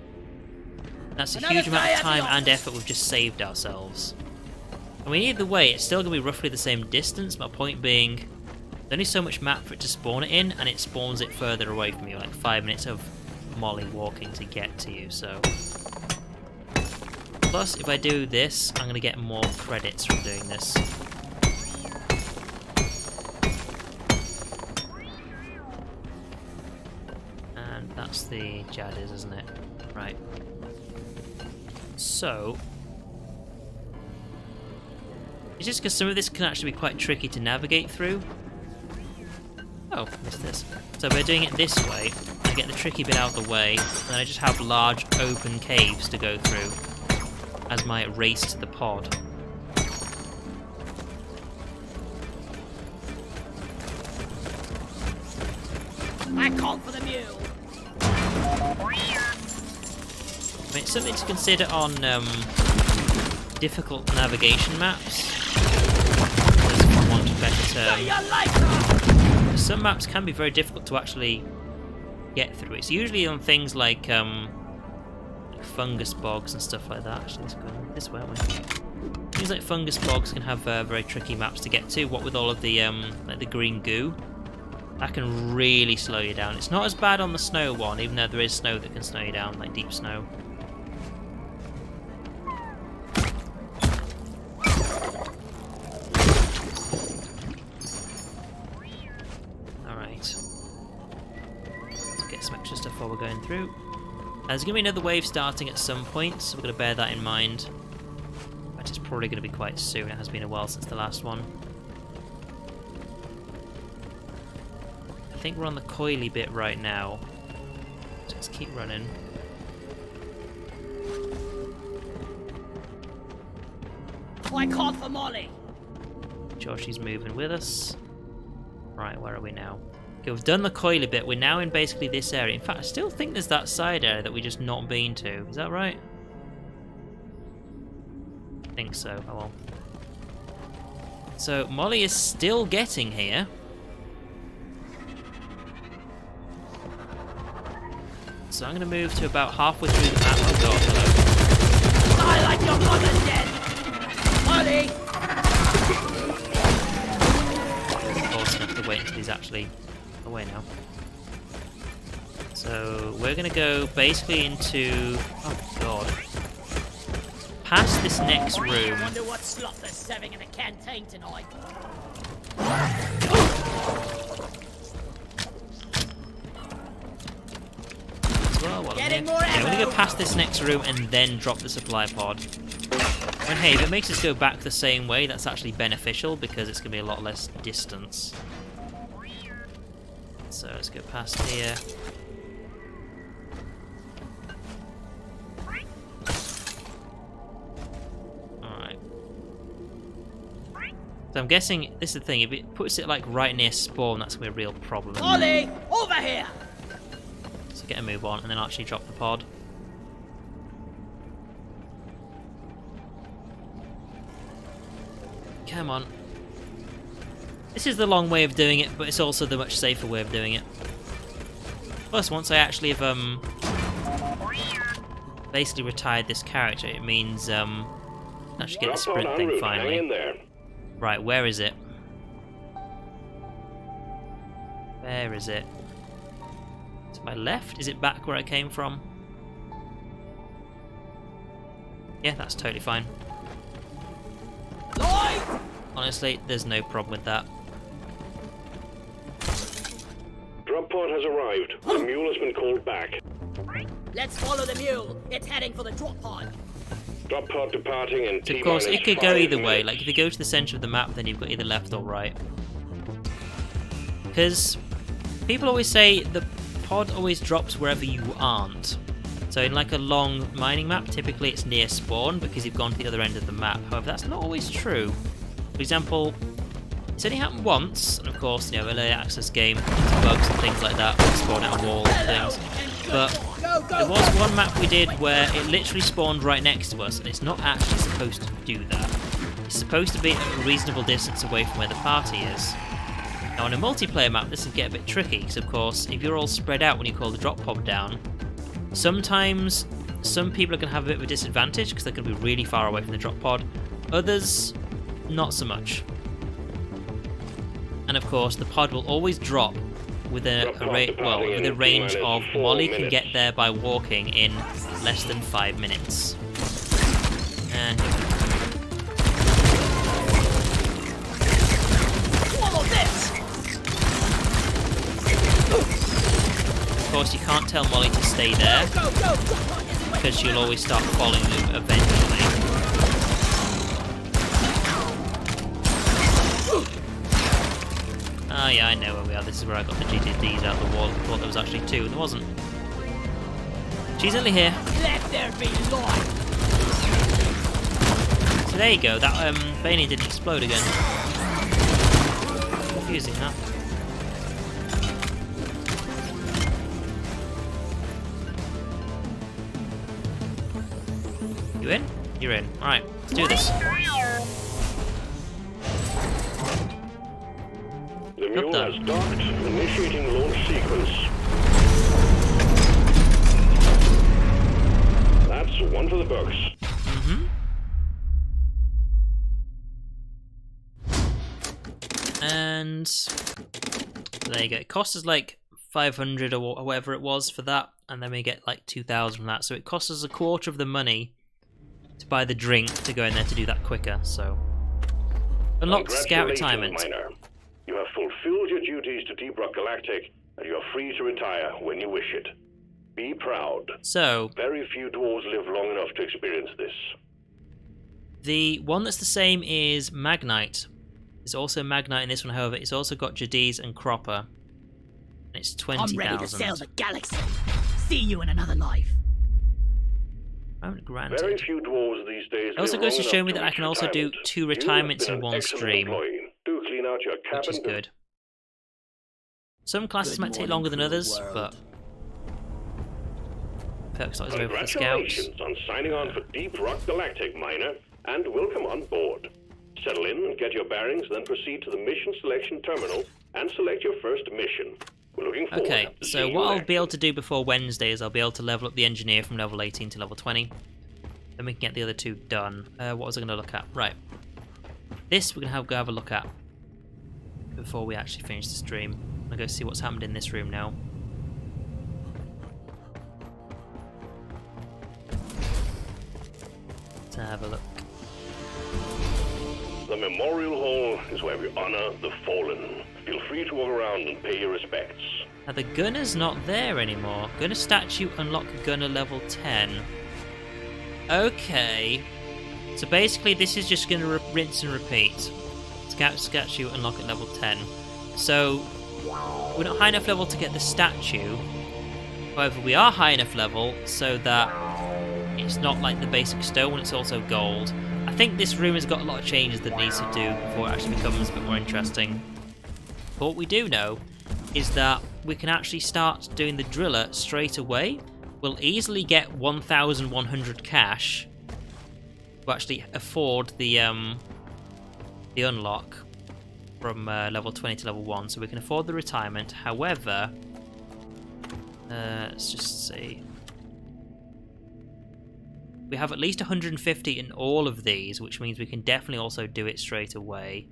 that's a Another huge amount day of at the time and office. effort we've just saved ourselves. I mean, either way, it's still going to be roughly the same distance. My point being, there's only so much map for it to spawn it in, and it spawns it further away from you, like 5 minutes of molly walking to get to you, so... Plus, if I do this, I'm going to get more credits from doing this. And that's the Jadis, isn't it? Right. So... It's just because some of this can actually be quite tricky to navigate through. Oh, missed this. So by doing it this way, I get the tricky bit out of the way, and then I just have large open caves to go through as my race to the pod. I called for the mule. I mean, it's something to consider on difficult navigation maps, as for want of a better term. Your lights on! Some maps can be very difficult to actually get through. It's usually on things like fungus bogs and stuff like that. Actually, let's go this way, aren't we? Things like fungus bogs can have very tricky maps to get to. What with all of the like the green goo, that can really slow you down. It's not as bad on the snow one, even though there is snow that can slow you down, like deep snow. Alright. Let's get some extra stuff while we're going through. There's going to be another wave starting at some point, so we're going to bear that in mind. But it's probably going to be quite soon. It has been a while since the last one. I think we're on the coily bit right now. So let's keep running. I called for Molly. Joshy's moving with us. Right, where are we now? Okay, we've done the coily bit. We're now in basically this area. In fact, I still think there's that side area that we just not been to. Is that right? think so. Oh well. So Molly is still getting here. So I'm going to move to about halfway through the map. Oh god, hello. I like your mother dead! Molly! Of course, I have to wait until he's actually away now. So we're going to go basically into... Oh god. Past this next room. Wonder what slop they're serving in the canteen tonight. Well, I'm going to go past this next room and then drop the supply pod. And hey, if it makes us go back the same way, that's actually beneficial because it's going to be a lot less distance. So let's go past here. Alright. So I'm guessing, this is the thing, if it puts it like right near spawn, that's going to be a real problem. Molly! Over here! So get a move on and then actually drop the pod. Come on. This is the long way of doing it, but it's also the much safer way of doing it. Plus, once I actually have basically retired this character, it means actually get the sprint thing finally. Right, where is it? Where is it? To my left? Is it back where I came from? Yeah, that's totally fine. Honestly, there's no problem with that. Drop pod has arrived. The mule has been called back. Let's follow the mule. It's heading for the drop pod. Drop pod departing in So of course, it could go either way. Like, if you go to the centre of the map, then you've got either left or right. Because people always say the pod always drops wherever you aren't. So in like a long mining map, typically it's near spawn because you've gone to the other end of the map. However, that's not always true. For example, it's only happened once, and of course, you know, early access game, bugs and things like that, spawn out of walls and things. But there was one map we did where it literally spawned right next to us, and it's not actually supposed to do that. It's supposed to be at a reasonable distance away from where the party is. Now, on a multiplayer map, this can get a bit tricky, because of course, if you're all spread out when you call the drop pod down, sometimes some people are going to have a bit of a disadvantage because they're going to be really far away from the drop pod. Others, not so much. And of course, the pod will always drop with a range of Molly can get there by walking in less than 5 minutes. And of course, you can't tell Molly to stay there because she'll always start following you eventually. Ah, yeah, I know where we are. This is where I got the GTDs out of the wall. I thought there was actually 2, and there wasn't. She's only here. Let there be light. So there you go. That Bailey didn't explode again. Confusing, huh? You in? You're in. Alright, let's do this. The mule has docked, initiating launch sequence. That's one for the books. And there you go. It cost us like 500 or whatever it was for that, and then we get like 2,000 from that. So it costs us a quarter of the money to buy the drink to go in there to do that quicker. So unlocked scout retirement. Miner. You have fulfilled your duties to Deep Rock Galactic, and you are free to retire when you wish it. Be proud. So Very few dwarves live long enough to experience this. the one that's the same is Magnite. It's also Magnite in this one, however, it's also got Jadis and Cropper. And it's 20,000. I'm ready to sail the galaxy. See you in another life. Granted. Very few dwarves these days. It also live goes long to show enough me that I reach can also do retirement. 2 You have retirements been in an one excellent stream, employee. Do clean out your cabin. which is good. Some classes might take longer than others, but perks not as over for the scouts. Congratulations on signing on for Deep Rock Galactic, Miner. and welcome on board. Settle in and get your bearings, then proceed to the mission selection terminal and select your first mission. We're looking forward Okay, to so seeing you what in I'll be able action. to do before Wednesday is I'll be able to level up the engineer from level 18 to level 20. Then we can get the other two done. What was I going to look at? Right. This we're going to go have a look at before we actually finish the stream. I'm going to go see what's happened in this room now. Let's have a look. The Memorial Hall is where we honor the fallen. Feel free to walk around and pay your respects. Now the gunner's not there anymore. Gunner statue, unlock gunner level 10. Okay. So basically this is just going to rinse and repeat. Statue, unlock at level 10. So we're not high enough level to get the statue. However, we are high enough level so that it's not like the basic stone, it's also gold. I think this room has got a lot of changes that it needs to do before it actually becomes a bit more interesting. But what we do know is that we can actually start doing the driller straight away. We'll easily get 1,100 cash to actually afford the unlock from level 20 to level 1, so we can afford the retirement. However, let's just see. We have at least 150 in all of these, which means we can definitely also do it straight away.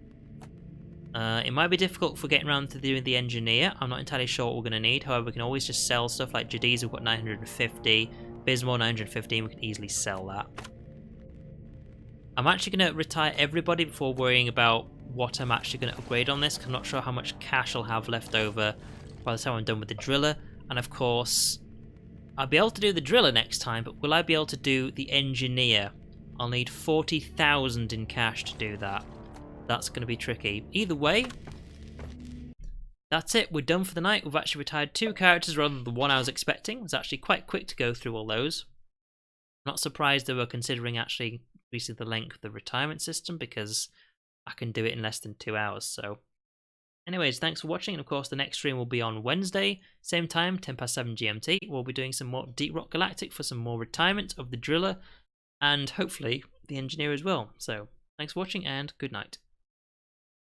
It might be difficult for getting around to doing the engineer. I'm not entirely sure what we're going to need. However, we can always just sell stuff like Jadiz. We've got 950, Bismore 915. We can easily sell that. I'm actually going to retire everybody before worrying about what I'm actually going to upgrade on this, because I'm not sure how much cash I'll have left over by the time I'm done with the driller. And of course, I'll be able to do the driller next time, but will I be able to do the engineer? I'll need 40,000 in cash to do that. That's going to be tricky. Either way, that's it. We're done for the night. We've actually retired 2 characters rather than the one I was expecting. It was actually quite quick to go through all those. I'm not surprised they were considering actually increasing the length of the retirement system, because I can do it in less than 2 hours. So anyways, thanks for watching, and of course the next stream will be on Wednesday, same time, 7 GMT. We'll be doing some more Deep Rock Galactic for some more retirement of the driller, and hopefully the engineer as well. So thanks for watching, and good night.